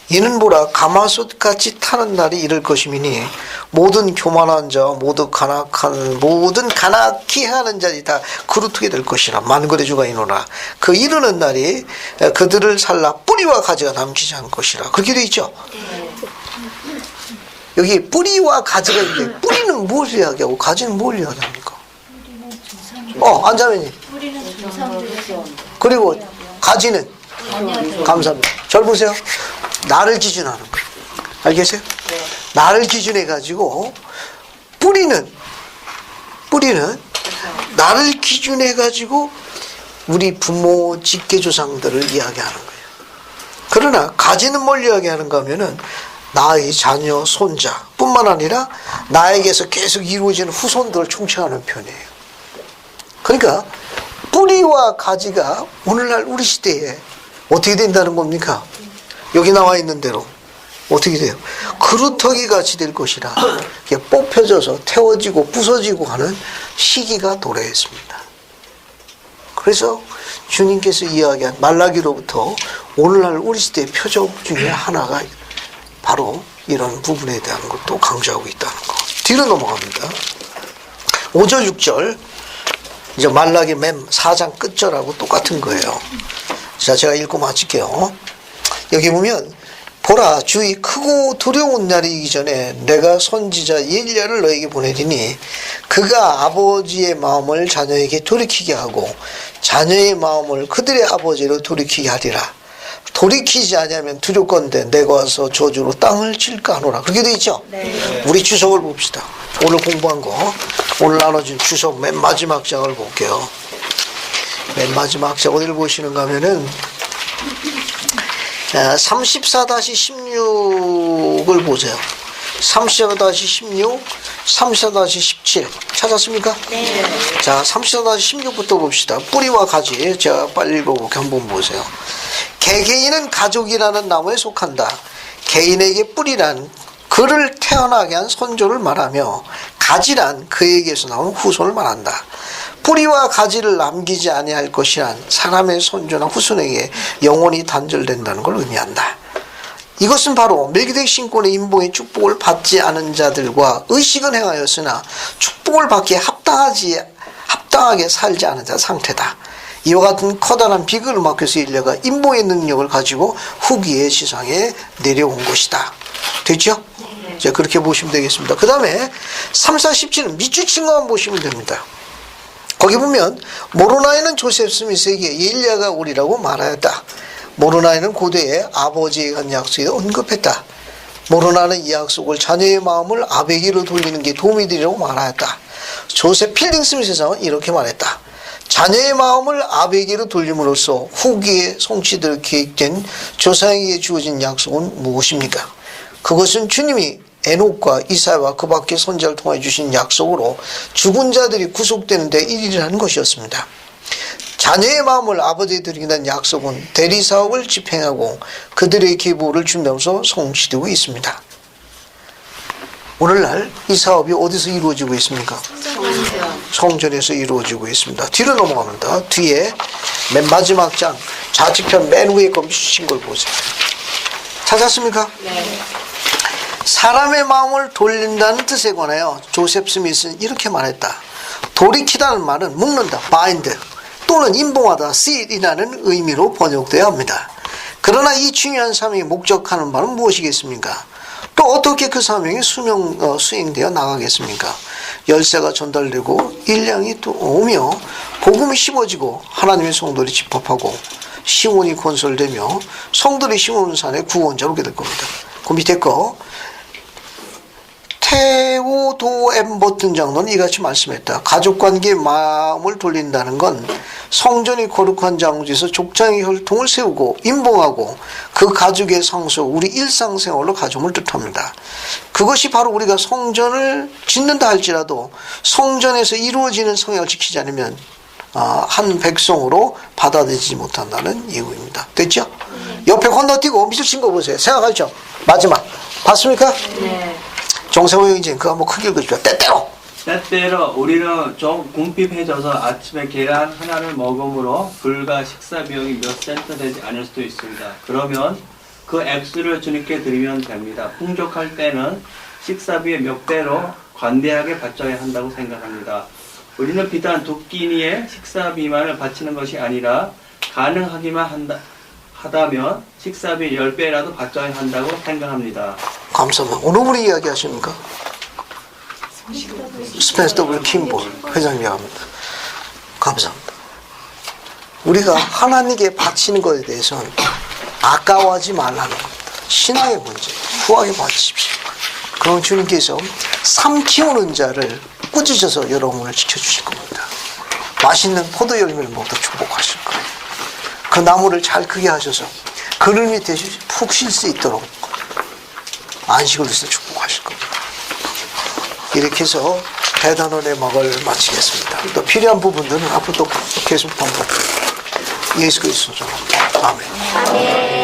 이는 보라 가마솥같이 타는 날이 이를 것이미니 모든 교만한 자 모든 가나키 하는 자들이 다 그루트게 될 것이라. 만군의 주가 이노라. 그 이르는 날이 그들을 살라 뿌리와 가지가 남기지 않을 것이라. 그렇게 되어 있죠. 여기 뿌리와 가지가 있는데 뿌리는 뭘 이야기하고 가지는 뭘 이야기합니까? 안자매님. 뿌리는 조상들에서 그리고 가지는 감사합니다. 절 보세요. 나를 기준하는 거예요. 알겠어요? 나를 기준해 가지고 뿌리는 나를 기준해 가지고 우리 부모 직계조상들을 이야기하는 거예요. 그러나 가지는 뭘 이야기하는가 하면은 나의 자녀, 손자 뿐만 아니라 나에게서 계속 이루어지는 후손들을 총칭하는 편이에요. 그러니까 뿌리와 가지가 오늘날 우리 시대에 어떻게 된다는 겁니까? 여기 나와 있는 대로 어떻게 돼요? 그루터기 같이 될 것이라 뽑혀져서 태워지고 부서지고 하는 시기가 도래했습니다. 그래서 주님께서 이야기한 말라기로부터 오늘날 우리 시대의 표적 중에 하나가 바로 이런 부분에 대한 것도 강조하고 있다는 거. 뒤로 넘어갑니다. 5절 6절 이제 말라기 맨 4장 끝절하고 똑같은 거예요. 자, 제가 읽고 마칠게요. 여기 보면 보라, 주의 크고 두려운 날이 이기 전에 내가 선지자 엘리야를 너에게 보내리니 그가 아버지의 마음을 자녀에게 돌이키게 하고 자녀의 마음을 그들의 아버지로 돌이키게 하리라. 돌이키지 아니하면 두렵건대 내가 와서 저주로 땅을 칠까 하노라. 그렇게 돼 있죠? 네. 우리 주석을 봅시다. 오늘 공부한 거, 오늘 나눠준 주석 맨 마지막 장을 볼게요. 맨 마지막 장 어디를 보시는가 하면은 34-16을 보세요. 34-16, 34-17 찾았습니까? 네. 자, 34-16부터 봅시다. 뿌리와 가지. 제가 빨리 읽어볼게. 한번 보세요. 개개인은 가족이라는 나무에 속한다. 개인에게 뿌리란 그를 태어나게 한 선조를 말하며 가지란 그에게서 나온 후손을 말한다. 뿌리와 가지를 남기지 아니할 것이란 사람의 손주나 후손에게 영원히 단절된다는 걸 의미한다. 이것은 바로 멜기세덱 신권의 인봉의 축복을 받지 않은 자들과 의식은 행하였으나 축복을 받기에 합당하게 살지 않은 자 상태다. 이와 같은 커다란 비극을 막혀서 엘리야가 인봉의 능력을 가지고 후기의 지상에 내려온 것이다. 됐죠? 네. 자, 그렇게 보시면 되겠습니다. 그 다음에 34-17은 밑줄 친 것만 보시면 됩니다. 거기 보면 모로나이는 조셉 스미스에게 엘리야가 오리라고 말하였다. 모로나이는 고대에 아버지에 한 약속에 언급했다. 모로나는 이 약속을 자녀의 마음을 아베기로 돌리는 게 도움이 되리라고 말하였다. 조셉 필딩 스미스에서는 이렇게 말했다. 자녀의 마음을 아베기로 돌림으로써 후기에 성취될 계획된 조상에게 주어진 약속은 무엇입니까? 그것은 주님이 에녹과 이사야와 그 밖의 선지자를 통해 주신 약속으로 죽은 자들이 구속되는 데 일이라는 것이었습니다. 자녀의 마음을 아버지에 드리는 약속은 대리사업을 집행하고 그들의 계보를 준비하면서 성취되고 있습니다. 오늘날 이 사업이 어디서 이루어지고 있습니까? 성전에서 이루어지고 있습니다. 뒤로 넘어갑니다. 뒤에 맨 마지막 장 좌측편 맨 위에 거 미친 걸 보세요. 찾았습니까? 네. 사람의 마음을 돌린다는 뜻에 관하여 조셉 스미스는 이렇게 말했다. 돌이키다는 말은 묶는다, bind, 또는 인봉하다, seal이라는 의미로 번역되어야 합니다. 그러나 이 중요한 사명이 목적하는 바는 무엇이겠습니까? 또 어떻게 그 사명이 수행되어 나가겠습니까? 열쇠가 전달되고 일량이 또 오며 복음이 씹어지고 하나님의 성도들이 집합하고 시온이 건설되며 성도들이 시온 산의 구원자로 오게 될 겁니다. 그 밑에 거 테오도 엠버튼 장로는 이같이 말씀했다. 가족관계의 마음을 돌린다는 건 성전이 거룩한 장소에서 족장의 혈통을 세우고 인봉하고 그 가족의 상속, 우리 일상생활로 가져옴을 뜻합니다. 그것이 바로 우리가 성전을 짓는다 할지라도 성전에서 이루어지는 성향을 지키지 않으면 한 백성으로 받아들이지 못한다는 이유입니다. 됐죠? 옆에 건너뛰고 미술 친 거 보세요. 생각하죠? 마지막. 봤습니까? 네. 정세호 형님 그거 한번 크게 읽어주세요. 때때로 우리는 좀 궁핍해져서 아침에 계란 하나를 먹음으로 불과 식사 비용이 몇 센트 되지 않을 수도 있습니다. 그러면 그 액수를 주님께 드리면 됩니다. 풍족할 때는 식사비의 몇 배로 관대하게 바쳐야 한다고 생각합니다. 우리는 비단 두 끼니의 식사비만을 바치는 것이 아니라 가능하기만 하다면 식사비 10배라도 바쳐야 한다고 생각합니다. 감사합니다. 어느 분이 이야기하십니까? 스펜서 W. 킴볼 회장님입니다. 감사합니다. 우리가 하나님께 바치는 것에 대해서는 아까워하지 말라는 겁니다. 신앙의 문제, 후하게 바치십시오. 그럼 주님께서 삶 키우는 자를 꾸짖어서 여러분을 지켜주실 겁니다. 맛있는 포도 열매를 먹도 축복하실 거예요. 그 나무를 잘 크게 하셔서 그늘 밑에 푹 쉴 수 있도록 안식을 위해서 축복하실 겁니다. 이렇게 해서 대단원의 막을 마치겠습니다. 또 필요한 부분들은 앞으로 또 계속 반복. 예수 그리스도로. 아멘.